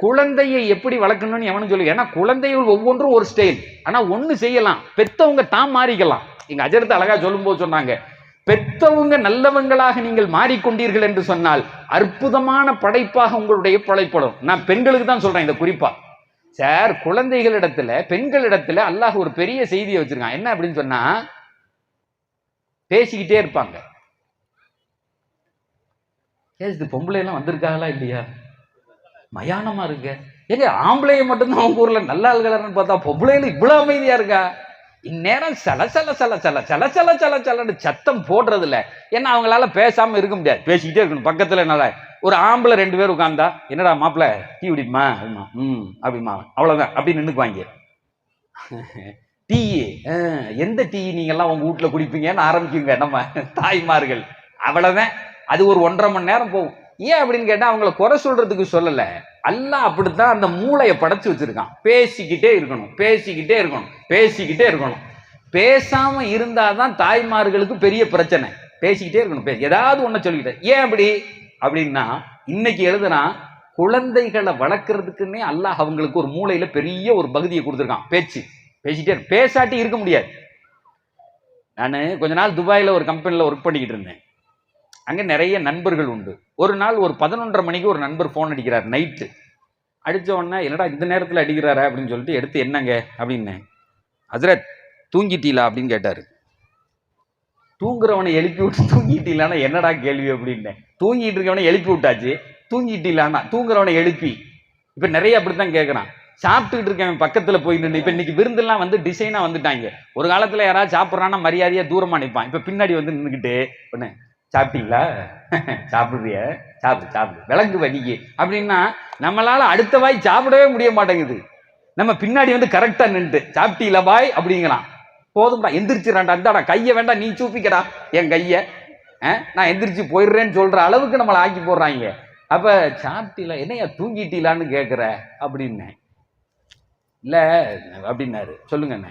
குழந்தையை எப்படி வளர்க்கணும்னு எவனும் சொல்லு. ஏன்னா குழந்தைகள் ஒவ்வொன்றும் ஒரு ஸ்டைல். ஆனா ஒண்ணு செய்யலாம், பெத்தவங்க தான் மாறிக்கலாம். எங்க அஜரத் அழகா சொல்லும் போது சொன்னாங்க, பெத்தவங்க நல்லவங்களாக நீங்கள் மாறிக்கொண்டீர்கள் என்று சொன்னால் அற்புதமான படைப்பாக உங்களுடைய படைப்படும். நான் பெண்களுக்கு தான் சொல்றேன் இதை குறிப்பா. சார், குழந்தைகளிடத்துல பெண்களிடத்துல அல்லாஹ் ஒரு பெரிய செய்தியை வச்சிருக்கான். என்ன அப்படின்னு சொன்னா, பேசிக்கிட்டே இருப்பாங்க. இது பொம்பளையெல்லாம் வந்திருக்காங்களா இல்லையா? மயானமா இருக்கு. ஏங்க ஆம்பளைய மட்டும்தான் அவங்க ஊர்ல நல்ல ஆள்களான்னு பார்த்தா பொம்பளையில இவ்வளவு அமைதியா இருக்கா? இந்நேரம் சல சல சல சல சல சல சல சலன்னு சத்தம் போடுறது இல்ல. ஏன்னா அவங்களால பேசாம இருக்க முடியாது, பேசிக்கிட்டே இருக்கணும் பக்கத்துல. என்னால ஒரு ஆம்பளை 2 பேர் உட்கார்ந்தா, என்னடா மாப்பிள்ள டீ குடிக்குமா அப்படிமா, அப்படிமா, அவ்வளவுதான் அப்படி நின்னுக்குவாங்க. டீ எந்த டீ நீங்க எல்லாம் உங்க வீட்டுல குடிப்பீங்கன்னு ஆரம்பிக்குங்க நம்ம தாய்மார்கள். அவ்வளவுதான். அது ஒரு 1.5 மணி நேரம் போகும். ஏன் அப்படின்னு கேட்டா அவங்கள குறை சொல்றதுக்கு சொல்லல, அல்லாஹ் அப்படித்தான் அந்த மூளையை படைச்சு வச்சிருக்கான். பேசிக்கிட்டே இருக்கணும், பேசிக்கிட்டே இருக்கணும், பேசிக்கிட்டே இருக்கணும். பேசாம இருந்தாதான் தாய்மார்களுக்கு பெரிய பிரச்சனை. பேசிக்கிட்டே இருக்கணும், ஏதாவது ஒண்ணு சொல்லிக்கிட்டே. ஏன் அப்படி அப்படின்னா, இன்னைக்கு எழுதுனா குழந்தைகளை வளர்க்கறதுக்குன்னே அல்லாஹ் அவங்களுக்கு ஒரு மூளையில பெரிய ஒரு பகுதியை கொடுத்துருக்கான். பேசிக்கிட்டே பேசாட்டி இருக்க முடியாது. நான் கொஞ்ச நாள் துபாயில ஒரு கம்பெனில ஒர்க் பண்ணிக்கிட்டு இருந்தேன். அங்கே நிறைய நண்பர்கள் உண்டு. ஒரு நாள் ஒரு 11:30 மணிக்கு ஒரு நண்பர் ஃபோன் அடிக்கிறார் நைட்டு. அடித்த உடனே, என்னடா இந்த நேரத்தில் அடிக்கிறாரா அப்படின்னு சொல்லிட்டு எடுத்து, என்னங்க அப்படின்னு. ஹஸ்ரத் தூங்கிட்டீங்களா அப்படின்னு கேட்டார். தூங்குறவனை எழுப்பி விட்டு தூங்கிட்டீங்களான்னா என்னடா கேள்வி அப்படின்னேன். தூங்கிட்டு இருக்கவனை எழுப்பி விட்டாச்சு, தூங்கிட்டீங்களான்னா தூங்குறவனை எழுப்பி. இப்போ நிறைய அப்படித்தான் கேட்குறான். சாப்பிட்டுக்கிட்டு இருக்கவன் பக்கத்தில் போய் நின்று. இப்போ இன்னைக்கு விருந்தெல்லாம் வந்து டிசைனாக வந்துட்டாங்க. ஒரு காலத்தில் யாராவது சாப்பிட்றான்னா மரியாதையாக தூரமாக நிற்பான். இப்போ பின்னாடி வந்து நின்றுக்கிட்டு, ஒன்று சாப்பிட்டீங்களா, சாப்பிடுறிய, சாப்பிடு விளங்கு வடிக்கு அப்படின்னா நம்மளால அடுத்த வாய் சாப்பிடவே முடிய மாட்டேங்குது. நம்ம பின்னாடி வந்து கரெக்டா நின்று சாப்பிட்டீங்களா பாய் அப்படிங்கிறான். போதும்டா எந்திரிச்சிடறான்டா, இந்தாடா கையை வேண்டாம் நீ சூப்பிக்கடா என் கைய, நான் எந்திரிச்சு போயிடுறேன்னு சொல்ற அளவுக்கு நம்மளை ஆக்கி போடுறாங்க. அப்ப சாப்பிட்டீங்களா, என்னையா தூங்கிட்டீங்களான்னு கேட்குற அப்படின்னு. இல்ல அப்படின்னாரு. சொல்லுங்க என்ன.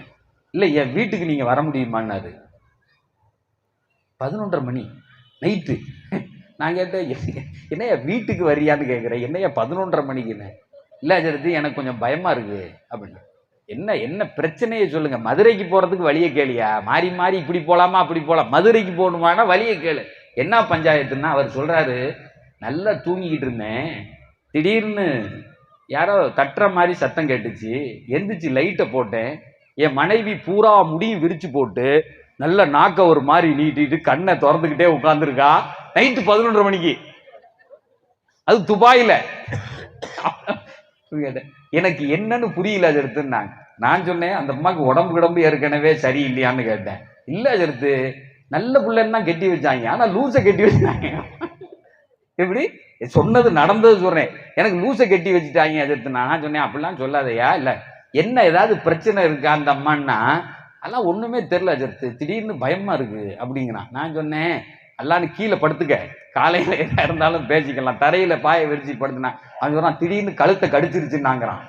இல்ல என் வீட்டுக்கு நீங்க வர முடியுமான்னாரு. 11:30 மணி நைட்டு. நான் கேட்டேன், என்னையா வீட்டுக்கு வரியான்னு கேட்குறேன், என்னையா 11:30 மணிக்குன்னு. இல்லை அஜரத்து எனக்கு கொஞ்சம் பயமா இருக்கு அப்படின்னு. என்ன பிரச்சனையை சொல்லுங்க, மதுரைக்கு போறதுக்கு வழியை கேளியா, மாறி மாறி இப்படி போலாமா அப்படி போலாம், மதுரைக்கு போகணுமானா வழியை கேளு. என்ன பஞ்சாயத்துன்னா அவர் சொல்றாரு, நல்லா தூங்கிக்கிட்டு இருந்தேன், திடீர்னு யாரோ தட்டுற மாதிரி சத்தம் கேட்டுச்சு, எந்திரிச்சு லைட்டை போட்டேன், என் மனைவி பூரா முடியும் விரிச்சு போட்டு நல்ல நாக்க ஒரு மாதிரி நீட்டிட்டு கண்ணை திறந்துக்கிட்டே உட்கார்ந்துருக்கா நைட்டு 11:30 மணிக்கு. அது துபாயில. எனக்கு என்னன்னு புரியல அஜர்த்து. நான் சொன்னேன், அந்த அம்மாக்கு உடம்பு ஏற்கனவே சரியில்லையான்னு கேட்டேன். இல்ல அஜர்த்து, நல்ல பிள்ளைன்னு தான் கட்டி வச்சாங்க, ஆனா லூசை கட்டி வச்சாங்க. எப்படி சொன்னது நடந்தது சொல்றேன், எனக்கு லூசை கட்டி வச்சுட்டாங்க அஜர்த்து. நான் சொன்னேன், அப்படிலாம் சொல்லாதையா, இல்ல என்ன ஏதாவது பிரச்சனை இருக்கா அந்த அம்மான்னா, அதெல்லாம் ஒண்ணுமே தெரியல அஜர்த்து, திடீர்னு பயமா இருக்கு அப்படிங்கிறான். நான் சொன்னேன், அல்லான்னு கீழே படுத்துக்க, காலையில எதா இருந்தாலும் பேசிக்கலாம், தரையில பாய விரிச்சு படுத்துனா. அவன் சொல்றான், திடீர்னு கழுத்தை கடிச்சிருச்சுன்னாங்கிறான்.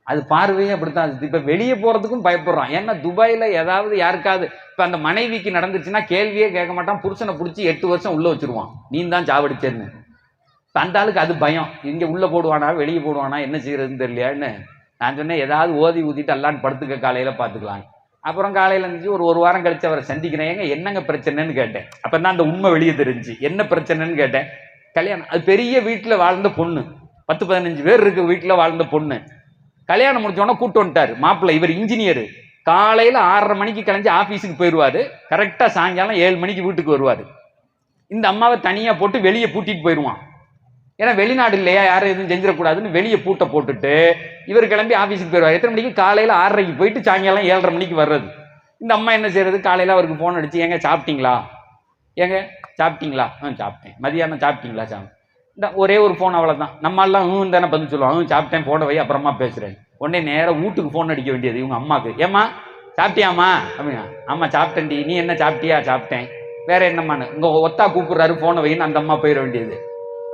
அது பார்வையே அப்படித்தான். இப்ப வெளியே போறதுக்கும் பயப்படுறான். ஏன்னா துபாயில ஏதாவது யாருக்காவது இப்ப அந்த மனைவிக்கு நடந்துச்சுன்னா கேள்வியே கேட்க மாட்டான், புருஷனை பிடிச்சி 8 வருஷம் உள்ள வச்சிருவான், நீ தான் சாவடிச்சேன்னு. அந்த ஆளுக்கு அது பயம், இங்க உள்ள போடுவானா வெளியே போடுவானா என்ன செய்யறதுன்னு தெரியலையான்னு. நான் சொன்னேன், ஏதாவது ஓதி ஊதிட்டு அல்லான்னு படுத்துக்க, காலையில பாத்துக்கலாம். அப்புறம் காலையில இருந்துச்சு, ஒரு வாரம் கழிச்சு அவரை சந்திக்கிறேன். ஏங்க என்னங்க பிரச்சனைன்னு கேட்டேன். அப்பதான் அந்த உண்மை வெளியே தெரிஞ்சு. என்ன பிரச்சனைன்னு கேட்டேன். கல்யாணம், அது பெரிய வீட்டுல வாழ்ந்த பொண்ணு, 10-15 பேர் இருக்கு வீட்டுல வாழ்ந்த பொண்ணு. கல்யாணம் முடிச்சோன்னா கூட்டு வந்துட்டாரு மாப்பிள்ளை. இவர் இன்ஜினியரு. காலையில 6:30 மணிக்கு கிளம்பி ஆபீஸுக்கு போயிடுவாரு, கரெக்டா சாயங்காலம் 7 மணிக்கு வீட்டுக்கு வருவாரு. இந்த அம்மாவை தனியா போட்டு வெளியே பூட்டிட்டு போயிடுவான். ஏன்னா வெளிநாடு இல்லையா, யாரும் எதுவும் செஞ்சிடக்கூடாதுன்னு வெளியே பூட்டை போட்டுட்டு இவர் கிளம்பி ஆபீஸுக்கு போயிடுவார். எத்தனை மணிக்கு, காலையில 6:30க்கு போயிட்டு சாயங்காலம் 7:30 மணிக்கு வர்றது. இந்த அம்மா என்ன செய்யறது, காலையில அவருக்கு போன் அடிச்சு, ஏங்க சாப்பிட்டீங்களா, ஏங்க சாப்பிட்டீங்களா, சாப்பிட்டேன். மதியானம் சாப்பிட்டீங்களா, இந்த ஒரே ஒரு போன், அவ்வளவுதான். நம்ம எல்லாம் தானே பதில் சொல்லுவோம், சாப்பிட்டேன் போன வை அப்புறமா பேசுறேன். உடனே நேரம் வீட்டுக்கு போன் அடிக்க வேண்டியது இவங்க அம்மாக்கு. ஏமா சாப்பிட்டியாமா அப்படின்னா, ஆமா சாப்பிட்டேன்டி, நீ என்ன சாப்பிட்டியா, சாப்பிட்டேன், வேற என்னம்மான்னு. உங்க ஒத்தா கூப்பிடுறாரு போன வைன்னு அந்த அம்மா போயிட வேண்டியது.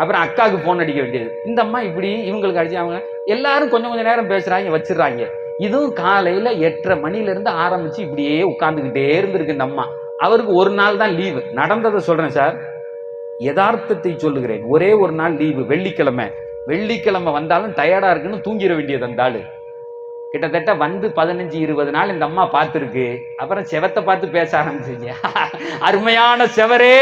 அப்புறம் அக்காவுக்கு போன் அடிக்க வேண்டியது. இந்த அம்மா இப்படி இவங்களுக்கு அடிச்சு, அவங்க எல்லாரும் கொஞ்சம் நேரம் பேசுறாங்க, வச்சிடறாங்க. இதுவும் காலையில 8:30 மணில இருந்து ஆரம்பிச்சு இப்படியே உட்கார்ந்துகிட்டே இருந்திருக்கு இந்த அம்மா. அவருக்கு ஒரு நாள் தான் லீவு. நடந்ததை சொல்றேன் சார், யதார்த்தத்தை சொல்லுகிறேன். ஒரே ஒரு நாள் லீவு, வெள்ளிக்கிழமை. வெள்ளிக்கிழமை வந்தாலும் டயர்டா இருக்குன்னு தூங்கிட வேண்டியது அந்த ஆளு. கிட்டத்தட்ட வந்து 15-20 நாள் இந்த அம்மா பார்த்துருக்கு. அப்புறம் செவத்தை பார்த்து பேச ஆரம்பிச்சிங்க. அருமையான செவரே,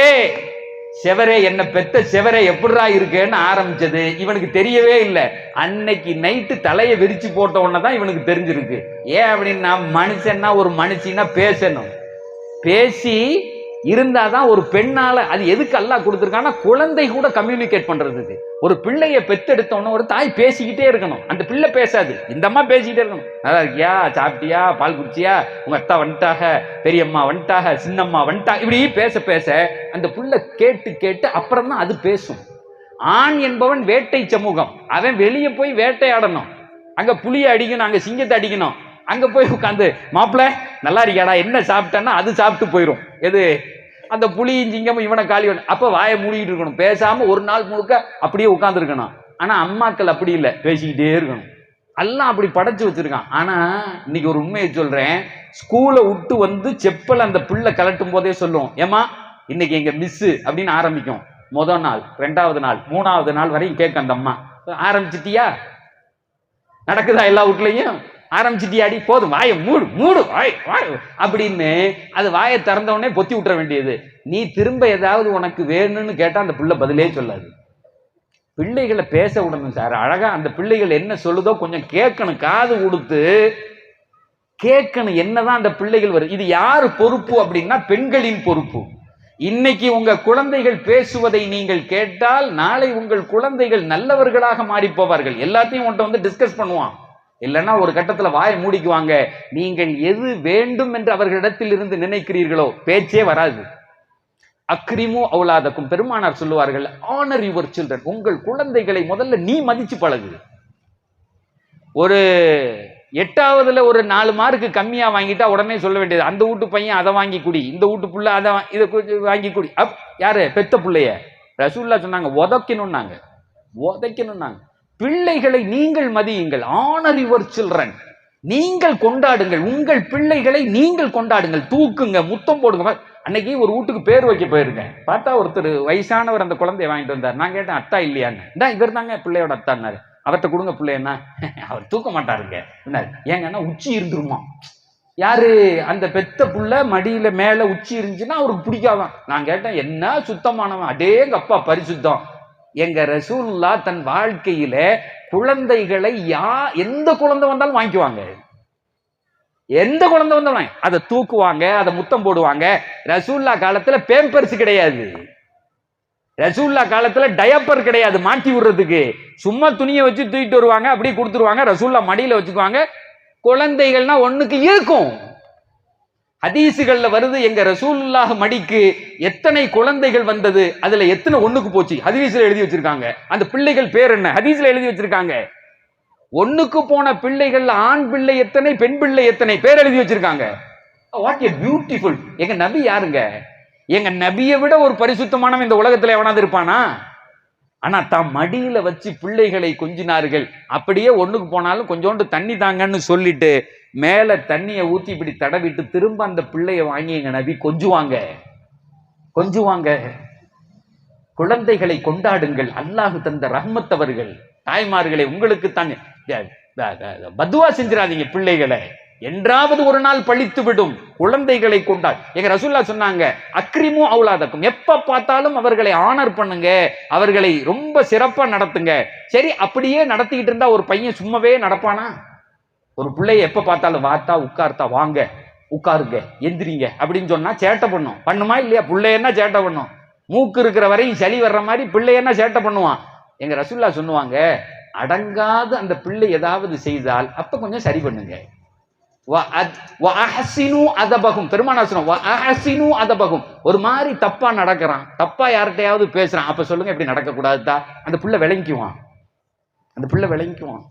செவரே, என்ன பெத்த செவரே எப்படிரா இருக்குன்னு ஆரம்பிச்சது இவனுக்கு தெரியவே இல்லை. அன்னைக்கு நைட்டு தலையை விரிச்சு போட்ட உடனேதான் இவனுக்கு தெரிஞ்சிருக்கு. ஏன் அப்படின்னா, மனுஷன்னா ஒரு மனுஷனா பேசணும், பேசி இருந்தாதான் ஒரு பெண்ணால, அது எதுக்கு அல்லாஹ் கொடுத்துருக்கான்னா குழந்தை கூட கம்யூனிகேட் பண்றதுக்கு. ஒரு பிள்ளைய பெத்தெடுத்தோன்னு ஒரு தாய் பேசிக்கிட்டே இருக்கணும், அந்த பிள்ளை பேசாது, இந்த அம்மா பேசிக்கிட்டே இருக்கணும். நல்லா இருக்கியா, சாப்பிட்டியா, பால் குடிச்சியா, உங்க அத்தா வந்துட்டாக, பெரியம்மா வந்துட்டாக, சின்னம்மா வந்துட்டா, இப்படி பேச பேச அந்த பிள்ளை கேட்டு கேட்டு அப்புறம் தான் அது பேசும். ஆண் என்பவன் வேட்டை சமூகம், அவன் வெளியே போய் வேட்டையாடணும், அங்க புலியை அடிக்கணும், அங்க சிங்கத்தை அடிக்கணும், அங்க போய் உட்காந்து மாப்பிள்ள நல்லா இருக்கியாடா என்ன சாப்பிட்டான்னா அது சாப்பிட்டு போயிடும். எது அந்த புலியும் சிங்கமும் இவனை காலி. அப்ப வாயை மூடிட்டு இருக்கணும், பேசாம ஒரு நாள் முழுக்க அப்படியே உட்கார்ந்து இருக்கணும். ஆனா அம்மாக்கள் அப்படி இல்லை, பேசிக்கிட்டே இருக்கணும். எல்லாம் அப்படி படைச்சு வச்சிருக்கான். ஆனா இன்னைக்கு ஒரு உண்மையை சொல்றேன், ஸ்கூலை விட்டு வந்து செப்பல் அந்த பிள்ளை கலட்டும் போதே சொல்லுவோம், ஏமா இன்னைக்கு எங்க மிஸ் அப்படின்னு ஆரம்பிக்கும். முதல் நாள், 2வது நாள், 3வது நாள் வரையும் கேட்க அந்த அம்மா, ஆரம்பிச்சிட்டியா, நடக்குதா எல்லா வீட்லையும், ஆரம்பிச்சிட்டியாடி, போதும் வாயை மூடு மூடு வாய் வாய் அப்படின்னு அது வாயை திறந்த உடனே பொத்தி விட்டுற வேண்டியது. நீ திரும்ப ஏதாவது உனக்கு வேணும்னு கேட்டா அந்த பிள்ளை பதிலே சொல்லாது. பிள்ளைகளை பேச விடணும் சார், அழகா அந்த பிள்ளைகள் என்ன சொல்லுதோ கொஞ்சம் கேட்கணும், காது கொடுத்து கேட்கணும், என்னதான் அந்த பிள்ளைகள் வருது. இது யாரு பொறுப்பு அப்படின்னா பெண்களின் பொறுப்பு. இன்னைக்கு உங்க குழந்தைகள் பேசுவதை நீங்கள் கேட்டால் நாளை உங்கள் குழந்தைகள் நல்லவர்களாக மாறி போவார்கள். எல்லாத்தையும் உன்கிட்ட வந்து டிஸ்கஸ் பண்ணுவான், இல்லைன்னா ஒரு கட்டத்துல வாயை மூடிக்குவாங்க. நீங்கள் எது வேண்டும் என்று அவர்களிடத்தில் இருந்து நினைக்கிறீர்களோ பேச்சே வராது. அக்ரிமு அவுலாதக்கும், பெருமானார் சொல்லுவார்கள், ஆனர் யுவர் சில்ட்ரன், உங்கள் குழந்தைகளை முதல்ல நீ மதிச்சு பழகு. ஒரு 8வதுல ஒரு 4 மார்க்கு கம்மியா வாங்கிட்டா உடனே சொல்ல வேண்டியது, அந்த வீட்டு பையன் அதை வாங்கி குடி, இந்த வீட்டு புள்ள அதை இதை வாங்கி குடி. யாரு பெத்த பிள்ளைய ரசூலுல்லாஹ் சொன்னாங்க, உதைக்கணும்னாங்க, உதைக்கணும்னாங்க. பிள்ளைகளை நீங்கள் மதியுங்கள், ஆனர் யுவர் சில்ட்ரன், நீங்கள் கொண்டாடுங்கள், உங்கள் பிள்ளைகளை நீங்கள் கொண்டாடுங்கள், தூக்குங்க, முத்தம் போடுங்க. அன்னைக்கு ஒரு வீட்டுக்கு பேர் வைக்க போயிருக்கேன், பார்த்தா ஒருத்தர் வயசானவர் அந்த குழந்தைய வாங்கிட்டு வந்தார். நான் கேட்டேன், அத்தா இல்லையான்னு. இவர் தாங்க பிள்ளையோட அத்தான்னாரு. அவர்கிட்ட கொடுங்க பிள்ளைன்னா, அவர் தூக்க மாட்டாருங்க. ஏங்கன்னா உச்சி இருந்துருமா, யாரு அந்த பெத்த புள்ள மடியில மேல உச்சி இருந்துச்சுன்னா அவருக்கு பிடிக்காதான். நான் கேட்டேன், என்ன சுத்தமானவன், அடேங்க அப்பா பரிசுத்தம். எங்க ரசூலுல்லாஹ் தன் வாழ்க்கையில குழந்தைகளை எந்த குழந்தை வந்தாலும் வாங்கிக்குவாங்க, எந்த குழந்தை வந்தாலும் அதை தூக்குவாங்க, அதை முத்தம் போடுவாங்க. ரசூலுல்லாஹ் காலத்துல பேம்பர்ஸ் கிடையாது, ரசூலுல்லாஹ் காலத்துல டயப்பர் கிடையாது மாட்டி விடுறதுக்கு, சும்மா துணியை வச்சு தூக்கிட்டு வருவாங்க, அப்படியே கொடுத்துருவாங்க, ரசூலுல்லாஹ் மடியில வச்சுக்குவாங்க. குழந்தைகள்னா ஒண்ணுக்கு இருக்கும். ஹதீசுகள்ல வருது, எங்க ரசூலுல்லாஹ் மடிக்கு எத்தனை குழந்தைகள் வந்தது, அதுல எத்தனை ஒண்ணுக்கு போச்சு, ஹதீஸ்ல எழுதி வச்சிருக்காங்க. அந்த பிள்ளைகள் பேர் என்ன, ஹதீஸ்ல எழுதி வச்சிருக்காங்க. ஒண்ணுக்கு போன பிள்ளைகள் ஆண் பிள்ளை எத்தனை, பெண் பிள்ளை எத்தனை, பேர் எழுதி வச்சிருக்காங்க. What a beautiful. எங்க நபி யாருங்க, எங்க நபியை விட ஒரு பரிசுத்தமானவன் இந்த உலகத்துல எவனாவது இருப்பானா? ஆனா தாம் மடியில வச்சு பிள்ளைகளை கொஞ்சினார்கள். அப்படியே ஒண்ணுக்கு போனாலும் கொஞ்சோண்டு தண்ணி தாங்கன்னு சொல்லிட்டு மேல தண்ணியை ஊத்தி இப்படி தடவிட்டு திரும்ப அந்த பிள்ளைய வாங்கி எங்க நபி கொஞ்சுவாங்க, கொஞ்சுவாங்க. குழந்தைகளை கொண்டாடுங்கள், அல்லாஹ் தந்த ரஹ்மத்தவர்கள். தாய்மார்களை உங்களுக்கு தான் பதுவா செஞ்சிடாதீங்க, பிள்ளைகளை என்றாவது ஒரு நாள் பழித்து விடும். குழந்தைகளை கொண்டாடு. எங்க ரசூலுல்லாஹ் சொன்னாங்க, அக்ரிமு அவுலாதக்கும், எப்ப பார்த்தாலும் அவர்களை ஆனர் பண்ணுங்க, அவர்களை ரொம்ப சிறப்பா நடத்துங்க. சரி, அப்படியே நடத்திக்கிட்டு இருந்தா ஒரு பையன் சும்மாவே நடப்பானா? ஒரு பிள்ளைய எப்ப பார்த்தாலும் வாத்தா உட்கார்த்தா, வாங்க உட்காருங்க எந்திரிங்க அப்படின்னு சொன்னா சேட்டை பண்ணும், பண்ணுமா இல்லையா? பிள்ளையன்னா சேட்டை பண்ணும், மூக்கு இருக்கிற வரையும் சளி வர்ற மாதிரி பிள்ளையன்னா சேட்டை பண்ணுவான். எங்க ரசூலுல்லாஹ் சொல்லுவாங்க, அடங்காது அந்த பிள்ளை ஏதாவது செய்தால் அப்ப கொஞ்சம் சரி பண்ணுங்க. பெருமானார் சொன்னாங்க, ஒரு மாதிரி தப்பா நடக்கிறான், தப்பா யார்கிட்டையாவது பேசுறான், அப்ப சொல்லுங்க இப்படி நடக்க கூடாதுதா. அந்த பிள்ளை விளங்கிக்குவான், அந்த பிள்ளை விளங்கிக்குவான்.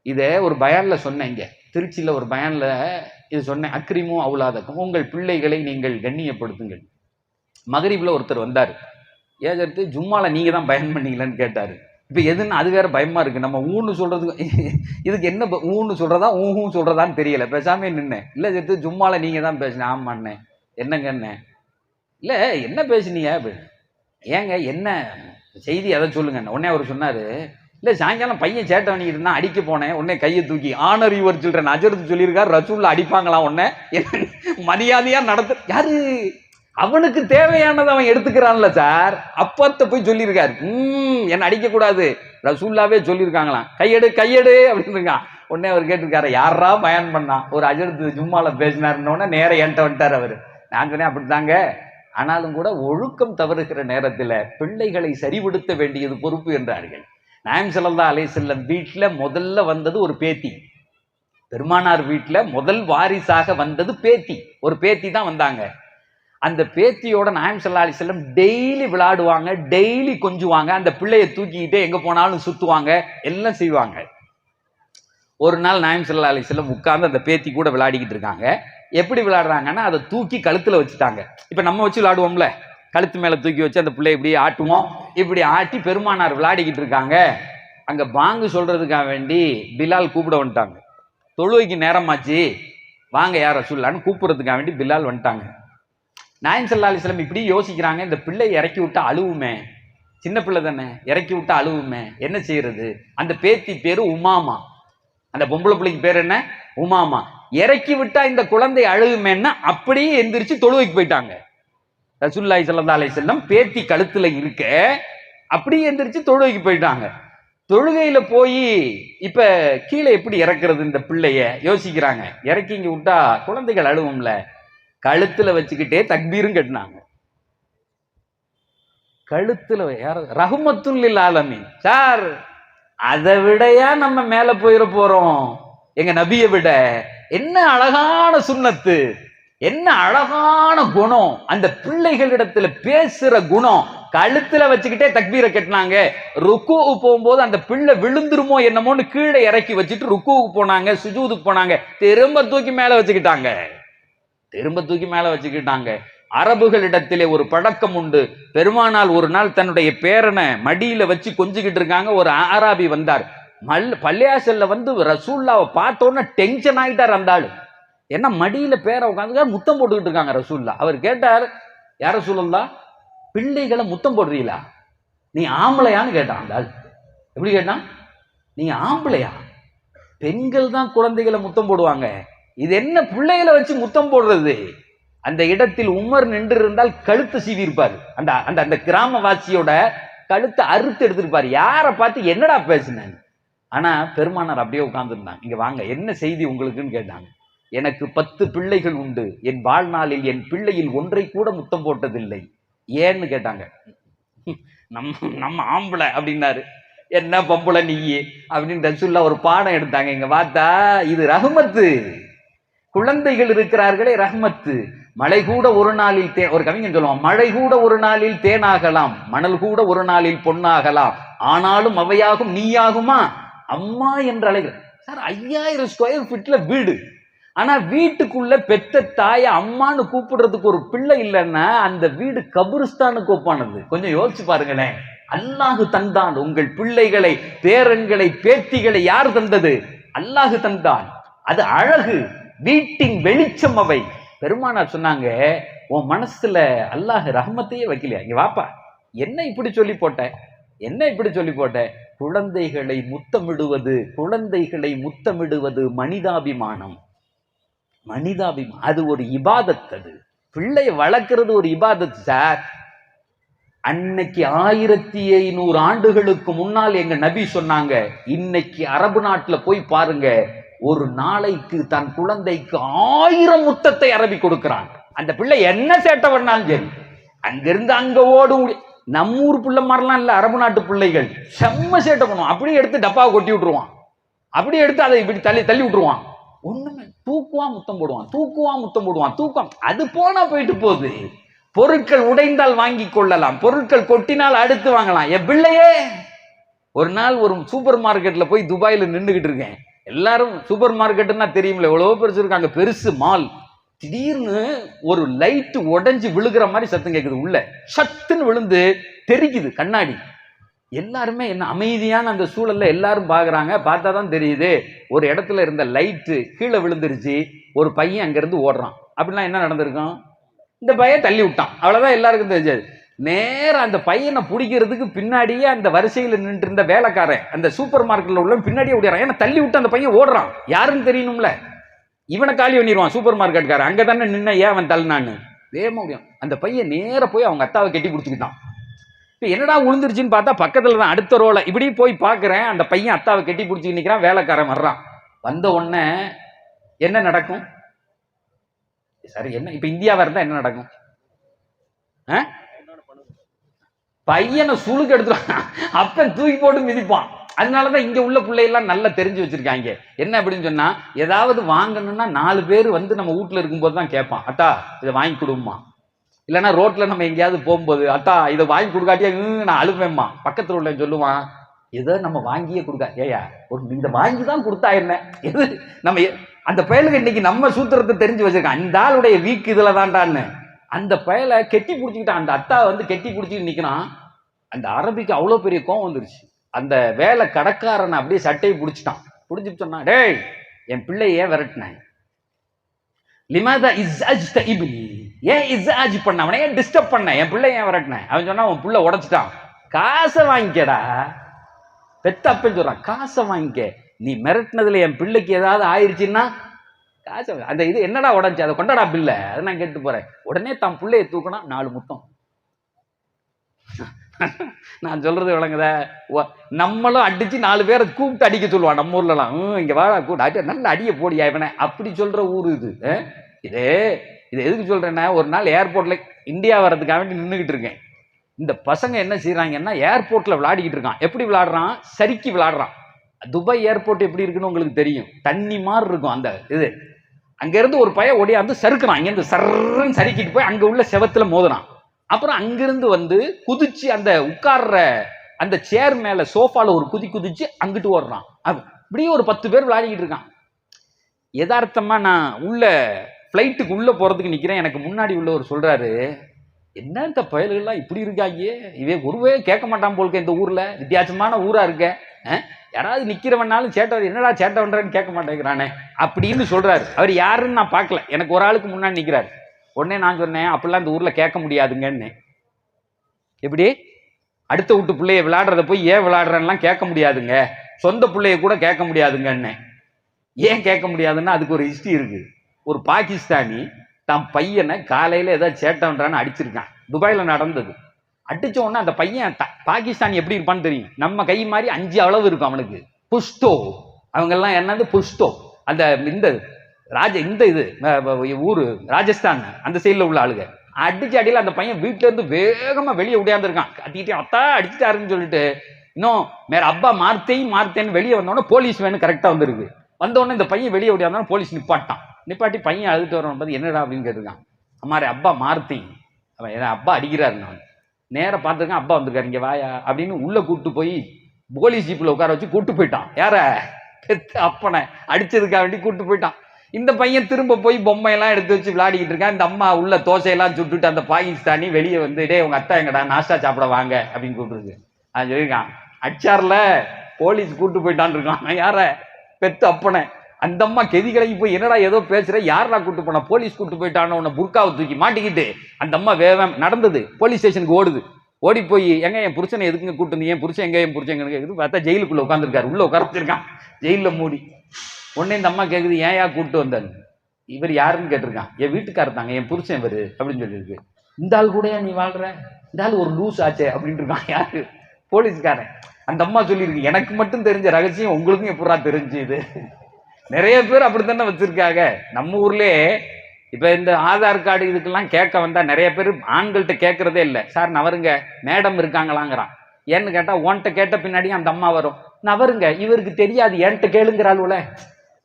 இத ஒரு பயான்ல சொன்னேன், இங்க திருச்சியில ஒரு பயான்ல இது சொன்னேன், அக்ரிமு அவுலாதக்கும், உங்கள் பிள்ளைகளை நீங்கள் கண்ணியப்படுத்துங்கள். மகரிப்ல ஒருத்தர் வந்தாரு, ஏஜர்த்து ஜும்மால நீங்க தான் பயன் பண்ணீங்களான்னு கேட்டாரு. இப்ப எதுன்னு அது வேற பயமா இருக்கு, நம்ம ஊன்னு சொல்றதுக்கு இதுக்கு என்ன ஊன்னு சொல்றதா ஊஹும் சொல்றதான்னு தெரியல. பேசாம நின்னேன். இல்ல சேர்த்து ஜும்மால நீங்க தான் பேசினேன். ஆமா அண்ணே, என்னங்க அண்ணே? இல்ல என்ன பேசுனீங்க? ஏங்க என்ன செய்தி அதை சொல்லுங்க. உடனே அவர் சொன்னாரு, இல்ல சாயங்காலம் பையன் சேட்டை பண்ணிக்கிட்டு இருந்தா அடிக்க போனேன், உடனே கையை தூக்கி ஆனர் யுவர் சில்ட்ரன் அஜர்த்து சொல்லியிருக்காரு, ரசூலுல்லாஹ் அடிப்பாங்களாம். உடனே மரியாதையா நடத்து, யாரு அவனுக்கு தேவையானதை அவன் எடுத்துக்கிறான்ல சார், அப்பத்த போய் சொல்லியிருக்காரு, என்ன அடிக்க கூடாது, ரசூலுல்லாஹ்வே சொல்லியிருக்காங்களாம், கையெடு கையெடு அப்படின்னு இருக்கான். உடனே அவர் கேட்டிருக்காரு, யாரா பயன் பண்ணா? ஒரு அஜர்த்து ஜும்மால பேசினாருன்னு நேரம் என்கிட்ட வந்துட்டார் அவரு. நான் சொன்னேன், அப்படித்தாங்க ஆனாலும் கூட ஒழுக்கம் தவறுகிற நேரத்தில் பிள்ளைகளை சரிபடுத்த வேண்டியது பொறுப்பு என்றார்கள். நாயகம் ஸல்லல்லாஹு அலைஹி வஸல்லம் வீட்டில் முதல்ல வந்தது ஒரு பேத்தி. பெருமானார் வீட்டில் முதல் வாரிசாக வந்தது பேத்தி. ஒரு பேத்தி தான் வந்தாங்க. அந்த பேத்தியோட நாயகம் ஸல்லல்லாஹு அலைஹி வஸல்லம் டெய்லி விளையாடுவாங்க, டெய்லி கொஞ்சுவாங்க. அந்த பிள்ளையை தூக்கிக்கிட்டே எங்க போனாலும் சுத்துவாங்க, எல்லாம் செய்வாங்க. ஒரு நாள் நாயகம் ஸல்லல்லாஹு அலைஹி வஸல்லம் உட்கார்ந்து அந்த பேத்தி கூட விளையாடிக்கிட்டு இருக்காங்க. எப்படி விளையாடுறாங்கன்னா, அதை தூக்கி கழுத்துல வச்சுட்டாங்க. இப்ப நம்ம வச்சு விளையாடுவோம்ல, கழுத்து மேல தூக்கி வச்சு அந்த பிள்ளை இப்படி ஆட்டுவோம். இப்படி ஆட்டி பெருமானார் விளையாடிக்கிட்டு இருக்காங்க. அங்க பாங்கு சொல்றதுக்காக வேண்டி பிலால் கூப்பிட வந்துட்டாங்க. தொழுகைக்கு நேரமாச்சு, வாங்க யார் ரசூலுல்லாஹ்னு கூப்பிடுறதுக்காக வேண்டி பிலால் வந்துட்டாங்க. நாயகம் ஸல்லல்லாஹு அலைஹி வஸல்லம் இப்படி யோசிக்கிறாங்க, இந்த பிள்ளை இறக்கி விட்டா அழுவுமே, சின்ன பிள்ளை தானே, இறக்கி விட்டா அழுவுமே, என்ன செய்யறது? அந்த பேத்தி பேரு உமாமா, அந்த பொம்பளை பிள்ளைக்கு பேர் என்ன? உமாமா. இறக்கி விட்டா இந்த குழந்தை அழுகுமேன்னா அப்படியே எந்திரிச்சு தொழுகைக்கு போயிட்டாங்க. ரசூலுல்லாஹி ஸல்லல்லாஹு அலைஹி வஸல்லம் பேத்தி கழுத்துல இருக்க அப்படியே எந்திரிச்சு தொழுகைக்கு போயிட்டாங்க. தொழுகையில போய் இப்ப கீழே எப்படி இறக்குறது இந்த பிள்ளைய யோசிக்கிறாங்க. இறக்கி இங்க விட்டா குழந்தைகள் அழுவும்ல, கழுத்துல வச்சுக்கிட்டே தக்பீரும் கட்டினாங்க. கழுத்துல யார ரஹ்மத்துல் லில் ஆலமீன் சார், அதை விடையா நம்ம மேல போயிட போறோம்? எங்க நபியை விட என்ன அழகான சுன்னத்து, என்ன அழகான குணம், அந்த பிள்ளைகளிடத்துல பேசுற குணம். கழுத்துல வச்சுக்கிட்டே தக்பீரை கட்டினாங்க. ருக்குவுக்கு போகும்போது அந்த பிள்ளை விழுந்துருமோ என்னமோன்னு கீழே இறக்கி வச்சுட்டு ருக்குவுக்கு போனாங்க, சுஜூதுக்கு போனாங்க, திரும்ப தூக்கி மேல வச்சுக்கிட்டாங்க, திரும்ப தூக்கி மேல வச்சுக்கிட்டாங்க. அரபுகளிடத்திலே ஒரு பழக்கம் உண்டு. பெருமானால் ஒரு நாள் தன்னுடைய பேரனை மடியில வச்சு கொஞ்சிக்கிட்டு இருக்காங்க. ஒரு ஆராபி வந்தார். பள்ளியாசல்ல வந்து ரசூல்லாவை பார்த்தோன்னா டென்ஷன் ஆகிட்டார் அந்த ஆளு. ஏன்னா மடியில பேரை உட்காந்து முத்தம் போட்டுக்கிட்டு இருக்காங்க ரசூல்லா. அவர் கேட்டார், யார ரசூலுல்லாஹ், பிள்ளைகளை முத்தம் போடுறீங்களா? நீ ஆம்பளையான்னு கேட்டான் அந்த ஆள். எப்படி கேட்டான்? நீங்க ஆம்பளையா? பெண்கள் தான் குழந்தைகளை முத்தம் போடுவாங்க, இது என்ன பிள்ளைகளை வச்சு முத்தம் போடுறது? அந்த இடத்தில் உமர் நின்று இருந்தால் கழுத்து சீவி இருப்பாரு. அந்த அந்த அந்த கிராமவாசியோட கழுத்தை அறுத்து எடுத்திருப்பாரு. யாரை பார்த்து என்னடா பேசுனேன்? ஆனா பெருமானார் அப்படியே உட்கார்ந்துருந்தாங்க. இங்க வாங்க, என்ன செய்தி உங்களுக்குன்னு கேட்டாங்க. எனக்கு 10 பிள்ளைகள் உண்டு, என் வாழ்நாளில் என் பிள்ளையில் ஒன்றை கூட முத்தம் போட்டதில்லை. ஏன்னு கேட்டாங்க. நம்ம ஆம்பளை அப்படின்னாரு. என்ன பொம்பளை நீ அப்படின்னு ரசூலுல்லாஹ் ஒரு பாடம் எடுத்தாங்க. இங்க பார்த்தா இது ரஹ்மத்து. குழந்தைகள் இருக்கிறார்களே ரஹ்மத்து. மழை கூட ஒரு நாளில் ஒரு கவிஞன் சொல்லுவான், மழை கூட ஒரு நாளில் தேனாகலாம், மணல் கூட ஒரு நாளில் பொன்னாகலாம், ஆனாலும் அவையாகும் நீயாகுமா அம்மா என்று அழைக்கிற. சார் 5000 ஸ்கொயர் ஃபீட்ல வீடு, ஆனா வீட்டுக்குள்ள பெத்த தாய அம்மான்னு கூப்பிடுறதுக்கு ஒரு பிள்ளை இல்லைன்னா அந்த வீடு கபிரிஸ்தானுக்கு ஒப்பானது. கொஞ்சம் யோசிச்சு பாருங்களேன். அல்லாஹு தந்தான் உங்கள் பிள்ளைகளை, பேரன்களை, பேத்திகளை. யார் தந்தது? அல்லாஹு தந்தான். அது அழகு, வீட்டின் வெளிச்சம் அவை. பெருமானார் சொன்னாங்க, உன் மனசுல அல்லாஹ் ரஹ்மத்தையே வைக்கலையா? இங்க வாப்பா, என்ன இப்படி சொல்லி போட்ட, என்ன இப்படி சொல்லி போட்ட? குழந்தைகளை முத்தமிடுவது, குழந்தைகளை முத்தமிடுவது மனிதாபிமானம், மனிதாபிமானம். அது ஒரு இபாதத். அது பிள்ளையை வளர்க்கிறது ஒரு இபாதத் சார். அன்னைக்கு 1500 ஆண்டுகளுக்கு முன்னால் எங்க நபி சொன்னாங்க, இன்னைக்கு அரபு நாட்டுல போய் பாருங்க, ஒரு நாளைக்கு தன் குழந்தைக்கு 1000 முத்தத்தை அரபி கொடுக்கிறான். அந்த பிள்ளை என்ன சேட்டை பண்ணாலும் சரி, அங்கிருந்து அங்க ஓடும். நம்ம ஊர் பிள்ளை மாதிரிலாம் இல்ல, அரபு நாட்டு பிள்ளைகள் செம்ம சேட்டை பண்ணுவான். அப்படியே எடுத்து டப்பாவை கொட்டி விட்டுருவான், அப்படியே எடுத்து அதை இப்படி தள்ளி தள்ளி விட்டுருவான். ஒண்ணுமே, தூக்குவான் முத்தம் போடுவான், தூக்குவான் முத்தம் போடுவான், தூக்கம். அது போனா போயிட்டு போகுது. பொருட்கள் உடைந்தால் வாங்கி கொள்ளலாம், பொருட்கள் கொட்டினால் அடுத்து வாங்கலாம். என் பிள்ளையே, ஒரு நாள் ஒரு சூப்பர் மார்க்கெட்ல போய் துபாயில நின்றுகிட்டு இருக்கேன். எல்லாரும் சூப்பர் மார்க்கெட்டுன்னா தெரியும்ல, எவ்வளவு பெருசு இருக்காங்க, பெருசு மால். திடீர்னு ஒரு லைட் உடைஞ்சு விழுகிற மாதிரி சத்தம் கேட்குது. உள்ள சத்துன்னு விழுந்து தெரிக்குது கண்ணாடி. எல்லாருமே என்ன அமைதியான அந்த சூழல்ல எல்லாரும் பாக்குறாங்க. பார்த்தா தான் தெரியுது, ஒரு இடத்துல இருந்த லைட்டு கீழே விழுந்துருச்சு. ஒரு பையன் அங்கிருந்து ஓடுறான். அப்படின்னா என்ன நடந்திருக்கும்? இந்த பையன் தள்ளி விட்டான், அவ்வளவுதான். எல்லாருக்கும் தெரிஞ்சது. நேரம் அந்த பையனை பிடிக்கிறதுக்கு பின்னாடியே அந்த வரிசையில் நின்று இருந்த வேலைக்காரன் அந்த சூப்பர் மார்க்கெட்ல உள்ள பின்னாடியே ஓடிறான். ஏன்னா தள்ளி விட்டு அந்த பையன் ஓடுறான், யாருன்னு தெரியணும்ல. இவனை காலி பண்ணிடுவான் சூப்பர் மார்க்கெட்காரன். அங்கே தானே நின்ன, ஏன் அவன் தள்ளினான்னு வேகமா முடியும். அந்த பையன் நேர போய் அவங்க அத்தாவை கட்டி பிடிச்சிக்கிட்டான். இப்போ என்னடா விழுந்துருச்சுன்னு பார்த்தா பக்கத்துல தான் அடுத்த ரோல. இப்படி போய் பார்க்குறேன், அந்த பையன் அத்தாவை கட்டி பிடிச்சி நிற்கிறான். வேலைக்காரன் வர்றான். வந்த உடனே என்ன நடக்கும்? சரி, என்ன இப்போ இந்தியாவா இருந்தா என்ன நடக்கும்? பையனை சுழுக்கு எடுத்துருவான், அப்ப தூக்கி போட்டு மிதிப்பான். அதனாலதான் இங்க உள்ள பிள்ளைகள்லாம் நல்லா தெரிஞ்சு வச்சிருக்காங்க. என்ன அப்படின்னு சொன்னா, ஏதாவது வாங்கணும்னா 4 பேர் வந்து நம்ம வீட்டுல இருக்கும்போது தான் கேட்பான், அத்தா இதை வாங்கி கொடுமா. இல்லைன்னா ரோட்ல நம்ம எங்கேயாவது போகும்போது, அத்தா இதை வாங்கி கொடுக்காட்டியா நான் அழுவேம்மா. பக்கத்துல உள்ள சொல்லுவான், ஏதோ நம்ம வாங்கியே கொடுக்கா. ஏயா ஒரு இதை வாங்கி தான் கொடுத்தா என்ன, எது நம்ம அந்த பயலுக்கு இன்னைக்கு நம்ம சூத்திரத்தை தெரிஞ்சு வச்சிருக்கான். அந்த ஆளுடைய வீக் இதுல தான்டான்னு அந்த பயலை கெட்டி பிடிச்சிக்கிட்டான். அந்த அத்தா வந்து கெட்டி பிடிச்சிட்டு நிக்கிறான். அந்த அரபிக்கு அவ்வளவு பெரிய கோவம் வந்துருச்சு. அந்த வேலை கடைக்காரனை அப்படியே சட்டையை பிடிச்சிட்டான். பிடிச்சிட்டு சொன்னா, டேய் என் பிள்ளை ஏன் விரட்டினேன், லிமாதா இஸ்அஜ்த இப்னி, ஏன் இஸ்அஜ் பண்ண, அவனை ஏன் டிஸ்டர்ப் பண்ண, என் பிள்ளை ஏன் விரட்டினேன். அவன் சொன்னா, உன் பிள்ளை உடைச்சிட்டான், காசை வாங்கிக்கடா. பெத்த அப்பன்னு சொல்றான், காசை வாங்கிக்க. நீ மிரட்டினதுல என் பிள்ளைக்கு ஏதாவது ஆயிடுச்சுன்னா காசை அந்த இது என்னடா உடஞ்சி, அதை கொண்டாடா பிள்ளை, அதை நான் கேட்டு போறேன். உடனே தான் பிள்ளையை தூக்கினா 4 முத்தம். நான் சொல்றது விளங்குத, நம்மளும் அடிச்சு 4 பேரை கூப்பிட்டு அடிக்க சொல்லுவான். நம்ம ஊர்லலாம் இங்க வாடா கூட நல்ல அடிய போடியா இவனை அப்படி சொல்ற ஊரு இது. இது எதுக்கு சொல்றேன்னா, ஒரு நாள் ஏர்போர்ட்ல இந்தியா வர்றதுக்காக வேண்டி நின்றுகிட்டு இருக்கேன். இந்த பசங்க என்ன செய்யறாங்கன்னா, ஏர்போர்ட்ல விளையாடிக்கிட்டு இருக்கான். எப்படி விளையாடுறான், சறுக்கி விளையாடுறான். துபாய் ஏர்போர்ட் எப்படி இருக்குன்னு உங்களுக்கு தெரியும், தண்ணி மாதிரி இருக்கும் அந்த இது. அங்க இருந்து ஒரு பையன் ஓடியாந்து சறுக்குறான், இங்கிருந்து சர்ன்னு சறுக்கிட்டு போய் அங்க உள்ள செவத்துல மோதுறான். அப்புறம் அங்கிருந்து வந்து குதிச்சு அந்த உட்கார்ற அந்த சேர் மேல சோஃபால ஒரு குதிச்சு அங்கிட்டு ஓடுறான். இப்படியே ஒரு 10 பேர் விளையாடிக்கிட்டு இருக்கான். யதார்த்தமா நான் உள்ள பிளைட்டுக்கு உள்ள போறதுக்கு நிக்கிறேன். எனக்கு முன்னாடி உள்ளவர் சொல்றாரு, என்ன இந்த பயல்கள்லாம் இப்படி இருக்காங்க, இவே ஒருவே கேட்க மாட்டான் போல்க, இந்த ஊர்ல வித்தியாசமான ஊரா இருக்க, யாராவது நிக்கிறவனாலும் சேட்டை என்னடா சேட்டை பண்றேன்னு கேட்க மாட்டேங்கிறானே அப்படின்னு சொல்றாரு. அவர் யாருன்னு நான் பார்க்கல, எனக்கு ஒரு ஆளுக்கு முன்னாடி நிக்கிறாரு. உடனே நான் சொன்னேன், அப்படிலாம் இந்த ஊர்ல கேட்க முடியாதுங்கன்னு. எப்படி அடுத்த வீட்டு பிள்ளைய விளையாடுறத போய் ஏன் விளையாடுறேன்லாம் கேட்க முடியாதுங்க, சொந்த பிள்ளைய கூட கேட்க முடியாதுங்கன்னு. ஏன் கேட்க முடியாதுன்னா அதுக்கு ஒரு ஹிஸ்டரி இருக்கு. ஒரு பாகிஸ்தானி தான் பையனை காலையில ஏதாவது சேட்டன்றான்னு அடிச்சிருக்கான். துபாயில நடந்தது. அடிச்ச உடனே அந்த பையன் பாகிஸ்தானி எப்படி இருப்பான்னு தெரியும், நம்ம கை மாதிரி 5 அளவு இருக்கும் அவனுக்கு. புஷ்டோ அவங்கெல்லாம் என்னது புஷ்டோ, அந்த இந்த இந்த இது ஊரு ராஜஸ்தான் அந்த சைட்ல உள்ள ஆளுங்க. அடிச்ச அடியில அந்த பையன் வீட்டுல இருந்து வேகமா வெளியே உடையாந்துருக்கான். கத்திட்டு அத்தா அடிச்சுட்டாருன்னு சொல்லிட்டு, இன்னும் மேற அப்பா மார்த்தேன்னு வெளியே வந்தோடனே போலீஸ் வேணும் கரெக்டா வந்துருக்கு. வந்தோடனே இந்த பையன் வெளியே ஓடியாந்தாலும் போலீஸ் நிப்பாட்டி பையன் அழுதுட்டு வரவன் பார்த்து என்னடா அப்படின்னு கேட்டிருக்கான். அம்மாரி அப்பா மார்த்தி, அவன் என் அப்பா அடிக்கிறாரு. நான் நேராக பார்த்துருக்கேன், அப்பா வந்திருக்காரு இங்கே வாயா அப்படின்னு உள்ள கூப்பிட்டு போய் போலீஸ் ஜீப்பில் உட்கார வச்சு கூப்பிட்டு போயிட்டான். யார பெத்த அப்பனை அடிச்சதுக்காக வேண்டி கூப்பிட்டு போயிட்டான். இந்த பையன் திரும்ப போய் பொம்மையெல்லாம் எடுத்து வச்சு விளையாடிக்கிட்டு இருக்கான். இந்த அம்மா உள்ள தோசையெல்லாம் சுட்டுட்டு அந்த பாகிஸ்தானி வெளியே வந்து, டே உங்க அத்தா எங்கடா நாஸ்டா சாப்பிட வாங்க அப்படின்னு கூப்பிட்டுருக்கு. அது சொல்லியிருக்கான், அச்சார்ல போலீஸ் கூப்பிட்டு போயிட்டான் இருக்கான். யார பெத்த அப்பனை. அந்த அம்மா கெதி கலங்கி போய், என்னடா ஏதோ பேசுற, யாரா கூட்டு போனா, போலீஸ் கூட்டு போயிட்டான்னு உன்னை புர்காவை தூக்கி மாட்டிக்கிட்டு அந்த அம்மா வேகம் நடந்தது போலீஸ் ஸ்டேஷனுக்கு ஓடுது. ஓடி போய், எங்க என் புருஷனை எதுக்குங்க கூட்டு வந்து, என் புருஷன் எங்க, என் புருஷன் எங்க கேக்குது. பார்த்தா ஜெயிலுக்குள்ள உட்காந்துருக்காரு, உள்ள உட்காந்துருக்கான் ஜெயில மூடி. உடனே இந்த அம்மா கேக்குது, ஏன் கூப்பிட்டு வந்தாரு, இவர் யாருன்னு கேட்டிருக்கான். என் வீட்டுக்காரர் தாங்க, என் புருஷன் இவரு அப்படின்னு சொல்லியிருக்கு. இந்த ஆள் கூட நீ வாழ்ற, இந்த ஆள் ஒரு லூஸ் ஆச்சே அப்படின்னு இருக்கான். யாரு, போலீஸ்காரன். அந்த அம்மா சொல்லியிருக்கு, எனக்கு மட்டும் தெரிஞ்ச ரகசியம் உங்களுக்கும் எப்படா தெரிஞ்சு. இது நிறைய பேர் அப்படித்தானே வச்சிருக்காங்க நம்ம ஊர்லயே. இப்ப இந்த ஆதார் கார்டு இதுக்கெல்லாம் கேட்க வந்தா நிறைய பேர் ஆண்கள்கிட்ட கேட்கறதே இல்லை. சார் நவருங்க, மேடம் இருக்காங்களாங்கிறான். ஏன்னு கேட்டா, உன்கிட்ட கேட்ட பின்னாடியும் அந்த அம்மா வரும், நவருங்க, இவருக்கு தெரியாது என்கிட்ட கேளுங்கிறாள்ல.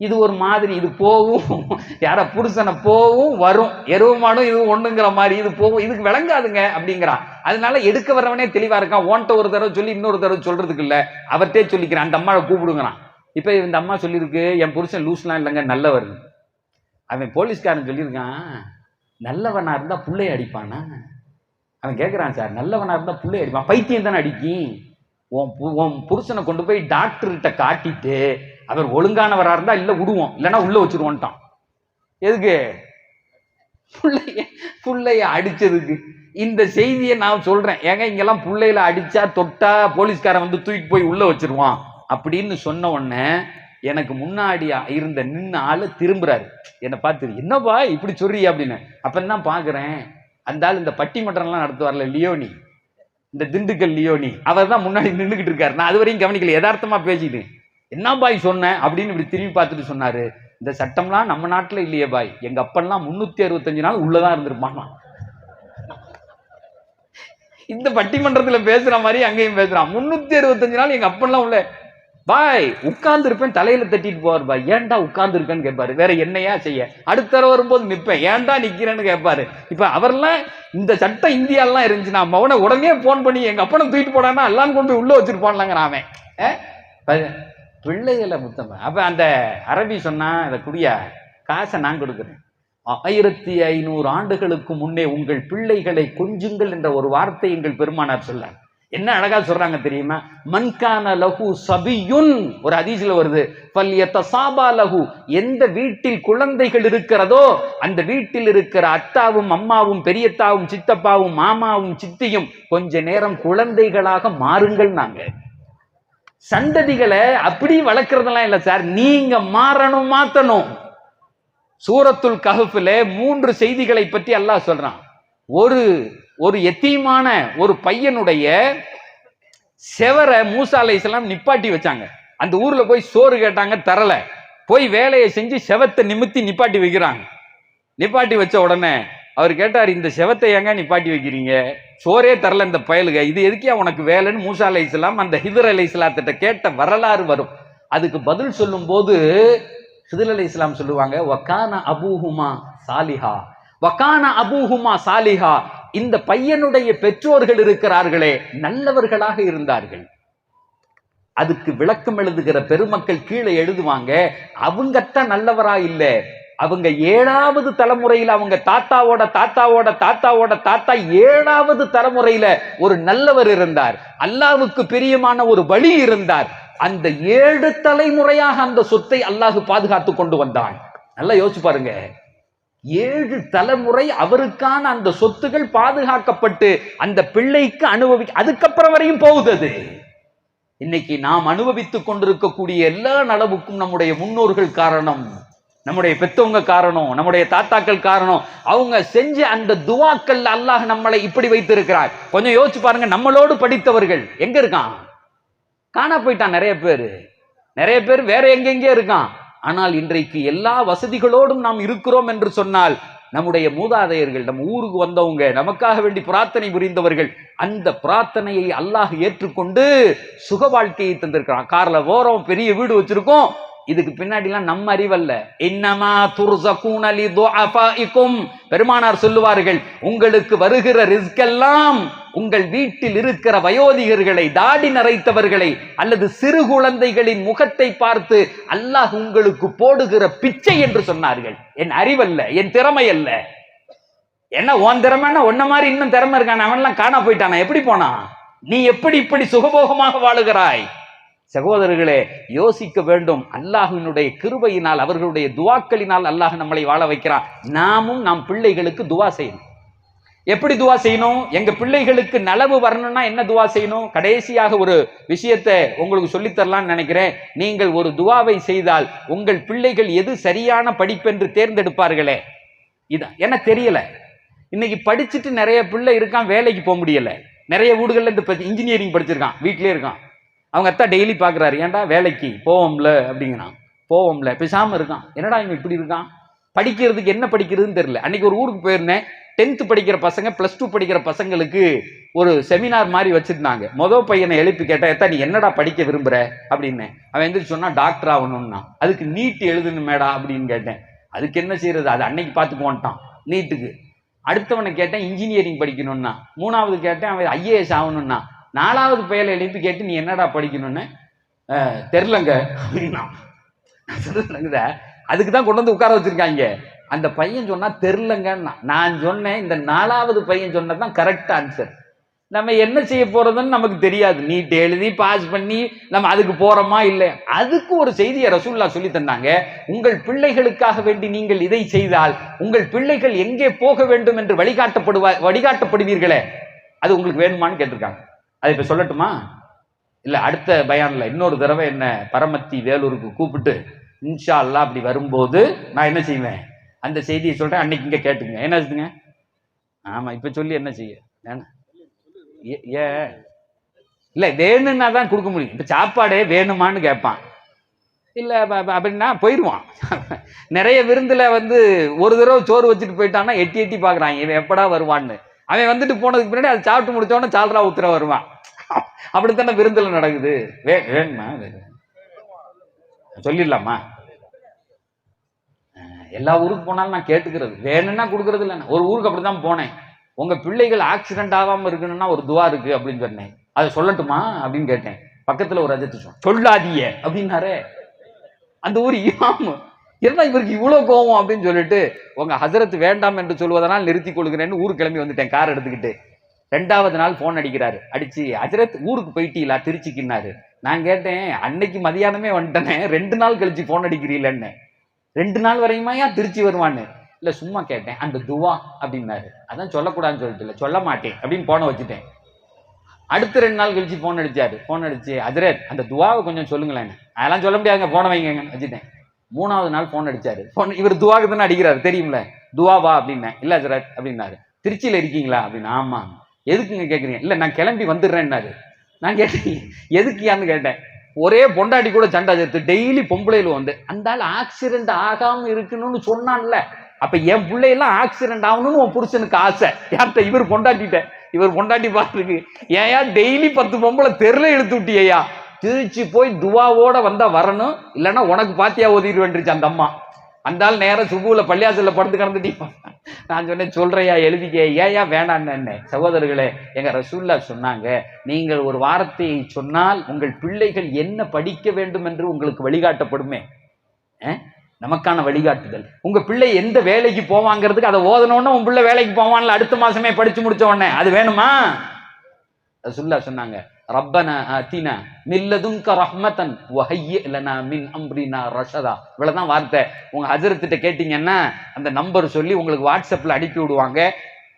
இது ஒரு மாதிரி, இது போவும் யார புருஷனை போவும் வரும், எருவு மாடும் இது ஒண்ணுங்கிற மாதிரி, இது போவும், இதுக்கு விளங்காதுங்க அப்படிங்கிறான். அதனால எடுக்க வரவனே தெளிவா இருக்கான். ஓன்ட்ட ஒரு தடவை சொல்லி இன்னொரு தடவை சொல்றதுக்கு இல்ல, அவர்கிட்டே சொல்லிக்கிறான், அந்த அம்மாவை கூப்பிடுங்கிறான். இப்ப இந்த அம்மா சொல்லியிருக்கு, என் புருஷன் லூஸ்லாம் இல்லைங்க, நல்லவர். அவன் போலீஸ்காரன் சொல்லியிருக்கான், நல்லவனா இருந்தா புள்ளைய அடிப்பானா. அவன் கேட்கிறான், சார் நல்லவனா இருந்தா புள்ளைய அடிப்பான், பைத்தியம் தானே அடிக்கும். உன் புருஷனை கொண்டு போய் டாக்டர்கிட்ட காட்டிட்டு அவர் ஒழுங்கானவரா இருந்தா இல்ல விடுவோம், இல்லைன்னா உள்ள வச்சிருவோன்ட்டான். எதுக்கு, புள்ளைய அடிச்சதுக்கு. இந்த செய்தியை நான் சொல்றேன், ஏங்க இங்கெல்லாம் புள்ளையில அடிச்சா தொட்டா போலீஸ்காரன் வந்து தூக்கிட்டு போய் உள்ள வச்சிருவான் அப்படின்னு சொன்ன உடனே எனக்கு முன்னாடி இருந்த நின்று ஆளு திரும்புறாரு. என்னை பார்த்து, என்னப்பா இப்படி சொல்றீ அப்படின்னு. அப்பதான் பாக்குறேன், அந்த ஆள் இந்த பட்டிமன்றம்லாம் நடத்துவார்ல லியோனி, இந்த திண்டுக்கல் லியோனி, அவர் தான் முன்னாடி நின்றுகிட்டு இருக்காரு. நான் அது வரையும் கவனிக்கல, யதார்த்தமா பேசிட்டு, என்ன பாய் சொன்ன அப்படின்னு இப்படி திரும்பி பார்த்துட்டு சொன்னாரு, இந்த சட்டம்லாம் நம்ம நாட்டுல இல்லையே பாய், எங்க அப்பெல்லாம் 365 நாள் உள்ளதான் இருந்திருப்பான். இந்த பட்டிமன்றத்தில் பேசுற மாதிரி அங்கேயும் பேசுறான். 365 நாள் எங்க அப்பன்லாம் உள்ள பாய் உட்கார்ந்து இருப்பேன், தலையில தட்டிட்டு போவார். பாய் ஏன்டா உட்கார்ந்து இருக்கேன்னு கேட்பாரு. வேற என்னையா செய்ய, அடுத்த தடவை வரும்போது நிற்பேன், ஏன்டா நிக்கிறேன்னு கேட்பாரு. இப்ப அவர்லாம் இந்த சட்டம் இந்தியாலாம் இருந்துச்சுன்னா அவனை உடனே போன் பண்ணி எங்க அப்பனை தூக்கிட்டு போடான்னா எல்லாம் கொண்டு போய் உள்ள வச்சிருப்பான்லாங்க. அவன் பிள்ளைகளை முத்தம். அப்ப அந்த அரபி சொன்னா அதை குடியா, காசை நான் கொடுக்குறேன். 1500 ஆண்டுகளுக்கு முன்னே உங்கள் பிள்ளைகளை கொஞ்சுங்கள் என்ற ஒரு வார்த்தை எங்கள் பெருமானார் சொன்னார். என்ன அழகா சொல்றாங்க தெரியுமா? மன்கான லஹு சபியுன், ஒரு ஹதீஸ்ல வருது, ஃபல்யதசாபா லஹு, எந்த வீட்டில் குழந்தைகள் இருக்கிறதோ அந்த வீட்டில் இருக்கிற அத்தாவும் அம்மாவும் பெரியத்தாவும் சித்தப்பாவும் மாமாவும் சித்தியும் கொஞ்ச நேரம் குழந்தைகளாக மாறுங்கள். நாங்க சந்ததிகளை அப்படி வளர்க்கறதெல்லாம் இல்லை சார், நீங்க மாத்தணும். சூரத்துல் கஹ்ஃப்ல 3 செய்திகளை பற்றி அல்லாஹ் சொல்றான். ஒரு எத்தீமான ஒரு பையனுடைய செவரை மூசா அலைஹிஸ்ஸலாம் நிப்பாட்டி வச்சாங்க. அந்த ஊர்ல போய் சோறு கேட்டாங்க, தரல. போய் வேலையை செஞ்சு செவத்தை நிமித்தி நிப்பாட்டி வைக்கிறாங்க. நிப்பாட்டி வச்ச உடனே அவர் கேட்டார், இந்த செவத்தை ஏங்க நிப்பாட்டி வைக்கிறீங்க, சோரே தரல இந்த பயலுக, இது எதுக்கியா உனக்கு வேலைன்னு மூசா அலைஹிஸ்ஸலாம் அந்த ஹிதர் அலைஹிஸ்ஸலாத்திட்ட கேட்ட வரலாறு வரும். அதுக்கு பதில் சொல்லும் போது ஹிதர் அலைஹிஸ்ஸலாம் சொல்லுவாங்க, வகான அபூஹுமா சாலிஹா, வகான அபூஹுமா சாலிஹா, இந்த பையனுடைய பெற்றோர்கள் இருக்கிறார்களே நல்லவர்களாக இருந்தார்கள். அதுக்கு விளக்கம் எழுதுகிற பெருமக்கள் கீழே எழுதுவாங்க, அவங்கத்தான் நல்லவரா இல்ல, அவங்க 7வது தலைமுறையில அவங்க தாத்தாவோட தாத்தாவோட தாத்தாவோட தாத்தா 7வது தலைமுறையில ஒரு நல்லவர் இருந்தார், அல்லாஹ்வுக்கு பிரியமான ஒரு வழி இருந்தார். அந்த 7 தலைமுறையாக அந்த சொத்தை அல்லாஹ் பாதுகாத்து கொண்டு வந்தான். நல்லா யோசிச்சு பாருங்க, 7 தலைமுறை அவருக்கான அந்த சொத்துகள் பாதுகாக்கப்பட்டு அந்த பிள்ளைக்கு அதுக்கப்புறம் வரையும் போகுது. இன்னைக்கு நாம் அனுபவித்துக் கொண்டிருக்கக்கூடிய எல்லா நலவுக்கும் நம்முடைய முன்னோர்கள் காரணம், நம்முடைய பெத்தவங்க காரணம், நம்முடைய தாத்தாக்கள் காரணம். அவங்க செஞ்ச அந்த துவாக்கள் அல்லாஹ் நம்மளை இப்படி வைத்திருக்கிறார். கொஞ்சம் யோசிச்சு பாருங்க, நம்மளோடு படித்தவர்கள் எங்க இருக்கான்? காணா போயிட்டான். நிறைய பேர் வேற எங்கெங்கே இருக்கான். ஆனால் இன்றைக்கு எல்லா வசதிகளோடும் நாம் இருக்கிறோம் என்று சொன்னால் நம்முடைய மூதாதையர்கள், நம்ம ஊருக்கு வந்தவங்க, நமக்காக வேண்டி பிரார்த்தனை புரிந்தவர்கள், அந்த பிரார்த்தனையை அல்லாஹ் ஏற்றுக்கொண்டு சுக வாழ்க்கையை தந்திருக்கிறான். கார்ல போறோம், பெரிய வீடு வச்சிருக்கோம், இதுக்கு பின்னாடிலாம் நம்ம அறிவல்ல. இன்னமா துர்ஸகூன லிதுஅஃபாஇக்கும், பெருமானார் சொல்லுவார்கள், உங்களுக்கு வருகிற ரிஸ்க் எல்லாம் உங்கள் வீட்டில் இருக்கிற வயோதிகர்களை, தாடி நரைத்தவர்களை அல்லது சிறு குழந்தைகளின் முகத்தை பார்த்து அல்லாஹ் உங்களுக்கு போடுகிற பிச்சை என்று சொன்னார்கள். என் அறிவல்ல, என் திறமை அல்ல. என்ன உன் திறமைன்னா ஒன்ன மாதிரி இன்னும் திறமை இருக்கான, அவன்லாம் காணா போயிட்டானா, எப்படி போனா? நீ எப்படி இப்படி சுகபோகமாக வாழுகிறாய்? சகோதரர்களே, யோசிக்க வேண்டும். அல்லாஹ்வினுடைய கிருபையினால், அவர்களுடைய துவாக்களினால் அல்லாஹ் நம்மளை வாழ வைக்கிறான். நாமும் நம் பிள்ளைகளுக்கு துவா செய்யணும். எப்படி துவா செய்யணும்? எங்க பிள்ளைகளுக்கு நலவு வரணும்னா என்ன துவா செய்யணும்? கடைசியாக ஒரு விஷயத்தை உங்களுக்கு சொல்லித்தரலாம்னு நினைக்கிறேன். நீங்கள் ஒரு துவாவை செய்தால் உங்கள் பிள்ளைகள் எது சரியான படிப்பென்று தேர்ந்தெடுப்பார்களே, இதான் எனக்கு தெரியல. இன்னைக்கு படிச்சுட்டு நிறைய பிள்ளை இருக்கான், வேலைக்கு போக முடியல. நிறைய வீடுகள்ல இந்த இன்ஜினியரிங் படிச்சிருக்கான், வீட்டிலே இருக்கான். அவங்க அத்தா டெய்லி பார்க்குறாரு, ஏன்டா வேலைக்கு போவோம்ல அப்படிங்கிறான். போவோம்ல, பேசாமல் இருக்கான். என்னடா இவன் இப்படி இருக்கான்? படிக்கிறதுக்கு என்ன படிக்கிறதுன்னு தெரியல. அன்னைக்கு ஒரு ஊருக்கு போயிருந்தேன். 10th படிக்கிற பசங்க, +2 படிக்கிற பசங்களுக்கு ஒரு செமினார் மாதிரி வச்சிருந்தாங்க. மொதல் பையனை எழுப்பி கேட்டா, எத்தா நீ என்னடா படிக்க விரும்புற அப்படின்னு. அவன் எந்திரிச்சு சொன்னா, டாக்டர் ஆகணும்னா. அதுக்கு நீட் எழுதணும் மேடா அப்படின்னு கேட்டேன். அதுக்கு என்ன செய்யறது, அது அன்னைக்கு பார்த்துக்குவான்ட்டான் நீட்டுக்கு. அடுத்தவனை கேட்டேன், இன்ஜினியரிங் படிக்கணும்னா. 3வது கேட்டேன், அவன் IAS ஆகணும்னா. 4வது பையலை எழுப்பி கேட்டு, நீ என்னடா படிக்கணும்னு, தெரிலங்க அப்படின்னா. அதுக்கு தான் கொண்டு வந்து உட்கார வச்சிருக்காங்க. அந்த பையன் சொன்னா தெரிலங்கன்னா, நான் சொன்னேன் இந்த 4வது பையன் சொன்னதான் கரெக்ட் ஆன்சர். நம்ம என்ன செய்ய போறதுன்னு நமக்கு தெரியாது. நீட் எழுதி பாஸ் பண்ணி நம்ம அதுக்கு போறோமா இல்லை. அதுக்கு ஒரு செய்தியை ரசூலுல்லாஹ் சொல்லி தந்தாங்க. உங்கள் பிள்ளைகளுக்காக வேண்டி நீங்கள் இதை செய்தால் உங்கள் பிள்ளைகள் எங்கே போக வேண்டும் என்று வழிகாட்டப்படுவீர்களே, அது உங்களுக்கு வேணுமான்னு கேட்டிருக்காங்க. அதை இப்ப சொல்லட்டுமா? இல்ல, அடுத்த பயான்ல இன்னொரு தடவை என்ன பரமத்தி வேலூருக்கு கூப்பிட்டு இன்ஷா அல்லாஹ் அப்படி வரும்போது நான் என்ன செய்வேன், அந்த செய்தியை சொல்றேன். அன்னைக்கு இங்க கேட்டுங்க. என்ன இருக்குங்க? ஆமா, இப்ப சொல்லி என்ன செய்ய? ஏன் இல்ல, வேணும்னா தான் கொடுக்க முடியும். இப்ப சாப்பாடே வேணுமான்னு கேட்பான். இல்ல அப்படின்னா போயிடுவான். நிறைய விருந்துல ஒரு தடவை சோறு வச்சுட்டு போயிட்டான்னா எட்டி எட்டி பாக்குறான், இவன் எப்படா வருவான்னு. அவன் வந்துட்டு போனதுக்கு பின்னாடி அது சாப்பிட்டு முடிச்சோடனே சால்ரா ஊத்துற வருவான். அப்படித்தானே விருந்தில் நடக்குது. வேணுமா சொல்லிடலாமா? எல்லா ஊருக்கு போனாலும் நான் கேட்டுக்கிறது, வேணும்னா கொடுக்கறது இல்லைன்னா. ஒரு ஊருக்கு அப்படிதான் போனேன். உங்க பிள்ளைகள் ஆக்சிடென்ட் ஆகாம இருக்கணும்னா ஒரு துவா இருக்கு அப்படின்னு சொன்னேன். அதை சொல்லட்டுமா அப்படின்னு கேட்டேன். பக்கத்துல ஒரு அஜத்து சொல்லாதீங்க அப்படின்னாரே. அந்த ஊர் இமாம் என்ன இவருக்கு இவ்வளவு கோவம் அப்படின்னு சொல்லிட்டு, உங்க ஹசரத் வேண்டாம் என்று சொல்வதனால் நிறுத்திக் கொள்கிறேன்னு ஊருக்கு கிளம்பி வந்துட்டேன் கார் எடுத்துக்கிட்டு. 2வது நாள் போன் அடிக்கிறாரு. அடிச்சு, ஹஜரத் ஊருக்கு போயிட்டீங்களா திருச்சிக்குன்னாரு. நான் கேட்டேன், அன்னைக்கு மதியானமே வந்துட்டேனே, 2 நாள் கழிச்சு போன் அடிக்கிறீங்களன்னு. 2 நாள் வரையுமா ஏன் திருச்சி வருவான்னு? இல்ல சும்மா கேட்டேன், அந்த துவா அப்படின்னாரு. அதான் சொல்லக்கூடாதுன்னு சொல்லிட்டு இல்ல சொல்ல மாட்டேன் அப்படின்னு போன வச்சுட்டேன். அடுத்த 2 நாள் கழிச்சு போன் அடிச்சாரு. போன் அடிச்சு, ஹஜரத் அந்த துவாவை கொஞ்சம் சொல்லுங்களேன். அதெல்லாம் சொல்ல முடியாதுங்க, போன வைங்க வச்சுட்டேன். 3வது நாள் போன் அடிச்சாரு. போன் இவர் துவாக்கு தானே அடிக்கிறாரு தெரியும்ல. துவாவா அப்படின்னேன். இல்ல ஹஜரத் அப்படின்னாரு. திருச்சியில இருக்கீங்களா அப்படின்னு. ஆமா. எதுக்குங்க கேட்குறீங்க? இல்லை நான் கிளம்பி வந்துடுறேன்னாரு. நான் கேட்டேன் எதுக்குயான்னு கேட்டேன். ஒரே பொண்டாட்டி கூட சண்டை சேர்த்து டெய்லி பொம்பளையில வந்து அந்த ஆள் ஆக்சிடென்ட் ஆகாம இருக்கணும்னு சொன்னான்ல. அப்ப என் பிள்ளையெல்லாம் ஆக்சிடென்ட் ஆகணும்னு உன் புருஷனுக்கு ஆசை. யார்கிட்ட? இவர் பொண்டாட்டிட்ட. இவர் பொண்டாட்டி பார்த்துருக்கு. ஏயா டெய்லி 10 பொம்பளை தெருல இழுத்து விட்டியா? திருச்சி போய் துவாவோட வந்தா வரணும், இல்லைன்னா உனக்கு பாத்தியா ஓதிட்டு வந்துருச்சு அந்த அம்மா. அந்த ஆள் நேரம் சுபுல பள்ளியாசல்ல படுத்து கிடந்துட்டீங்க. நான் சொன்னேன், சொல்றையா எழுதிக்க, ஏயா வேண்டான்னு. சகோதரர்களே, எங்க ரசூல்லா சொன்னாங்க, நீங்கள் ஒரு வார்த்தையை சொன்னால் உங்கள் பிள்ளைகள் என்ன படிக்க வேண்டும் என்று உங்களுக்கு வழிகாட்டப்படுமே. நமக்கான வழிகாட்டுதல். உங்க பிள்ளை எந்த வேலைக்கு போவாங்கிறதுக்கு அதை ஓதனோன்னா உன் பிள்ளை வேலைக்கு போவான்ல அடுத்த மாசமே படிச்சு முடிச்ச உடனே. அது வேணுமா? ரசூல்லா சொன்னாங்க, ரப்பனா ஆத்தினா மில்லதுன்க ரஹ்மத்தன் வஹய்யி லனா மின் அம்ரினா ரஷதா. இவ்வளவுதான் வார்த்தை. உங்க ஹஜரத்திட்ட கேட்டீங்கன்னா அந்த நம்பர் சொல்லி உங்களுக்கு வாட்ஸ்அப்ல அனுப்பி விடுவாங்க.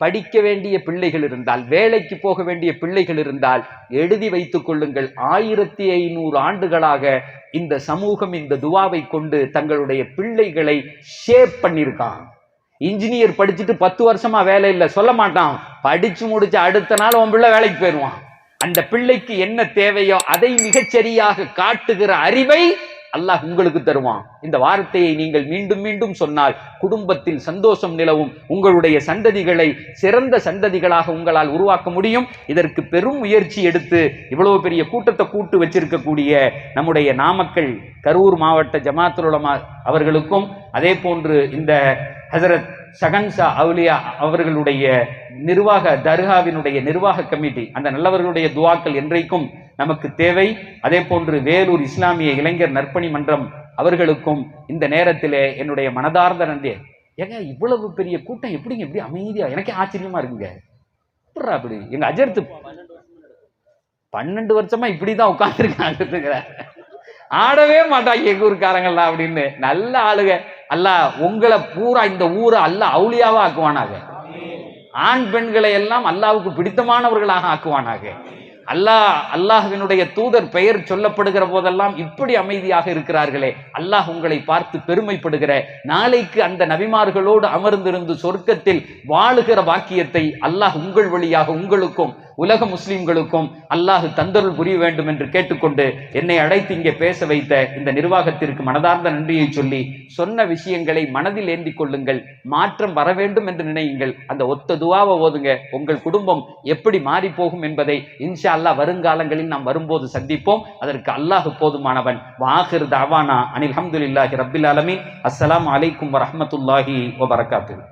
படிக்க வேண்டிய பிள்ளைகள் இருந்தால், வேலைக்கு போக வேண்டிய பிள்ளைகள் இருந்தால் எழுதி வைத்துக் கொள்ளுங்கள். 1500 ஆண்டுகளாக இந்த சமூகம் இந்த துவாவை கொண்டு தங்களுடைய பிள்ளைகளை ஷேப் பண்ணியிருக்கான். இன்ஜினியர் படிச்சுட்டு 10 வருஷமா வேலை இல்லை சொல்ல மாட்டான். படிச்சு முடிச்சு அடுத்த நாள் உன் பிள்ளை வேலைக்கு போயிடுவான். அந்த பிள்ளைக்கு என்ன தேவையோ அதை மிகச்சரியாக காட்டுகிற அறிவை அல்லாஹ் உங்களுக்கு தருவான். இந்த வார்த்தையை நீங்கள் மீண்டும் மீண்டும் சொன்னால் குடும்பத்தில் சந்தோஷம் நிலவும். உங்களுடைய சந்ததிகளை சிறந்த சந்ததிகளாக உங்களால் உருவாக்க முடியும். இதற்கு பெரும் முயற்சி எடுத்து இவ்வளவு பெரிய கூட்டத்தை கூட்டு வச்சிருக்கக்கூடிய நம்முடைய நாமக்கல் கரூர் மாவட்ட ஜமாத்துல் உலமா அவர்களுக்கும், அதே போன்று இந்த ஹசரத் ஷகன்ஷா அவுலியா அவர்களுடைய நிர்வாக தர்காவினுடைய நிர்வாக கமிட்டி, அந்த நல்லவர்களுடைய துவாக்கள் என்றைக்கும் நமக்கு தேவை. அதே போன்று வேலூர் இஸ்லாமிய இளைஞர் நற்பணி மன்றம் அவர்களுக்கும் இந்த நேரத்திலே என்னுடைய மனதார்ந்த நன்றி. ஏங்க இவ்வளவு பெரிய கூட்டம் எப்படிங்க எப்படி அமைதியா? எனக்கே ஆச்சரியமா இருக்குங்க. அப்படி எங்க அஜர்த்து 12 வருஷமா இப்படிதான் உட்கார்ந்துருக்காங்க. ஆடவே மாட்டாங்க எங்க ஊருக்காரங்கள்லாம் அப்படின்னு. நல்ல ஆளுக. அல்லாஹ் உங்களை பூரா இந்த ஊரை அல்லாஹ் அவுலியாவா ஆக்குவானாக. ஆண் பெண்களை எல்லாம் அல்லாஹ்வுக்கு பிடித்தமானவர்களாக ஆக்குவானாக. அல்லாஹ்வினுடைய தூதர் பெயர் சொல்லப்படுகிற போதெல்லாம் இப்படி அமைதியாக இருக்கிறார்களே, அல்லாஹ் உங்களை பார்த்து பெருமைப்படுகிற நாளைக்கு அந்த நபிமார்களோடு அமர்ந்திருந்து சொர்க்கத்தில் வாழுகிற பாக்கியத்தை அல்லாஹ் உங்கள் வழியாக உங்களுக்கும் உலக முஸ்லிம்களுக்கும் அல்லாஹ் தந்தருள் புரிய வேண்டும் என்று கேட்டுக்கொண்டு என்னை அழைத்து இங்கே பேச வைத்த இந்த நிர்வாகத்திற்கு மனதார்ந்த நன்றியை சொல்லி, சொன்ன விஷயங்களை மனதில் ஏந்திக் கொள்ளுங்கள். மாற்றம் வர வேண்டும் என்று நினையுங்கள். அந்த ஒத்த துவாவை ஓதுங்க. உங்கள் குடும்பம் எப்படி மாறி போகும் என்பதை இன்ஷா அல்லாஹ் வருங்காலங்களில் நாம் வரும்போது சந்திப்போம். அதற்கு அல்லாஹ் போதுமானவன். வாஹிர் தஅவானா அனில் ஹம்துலில்லாஹி ரப்பில் ஆலமீன். அஸ்ஸலாமு அலைக்கும் வரஹ்மத்துல்லாஹி வபரகாத்துஹு.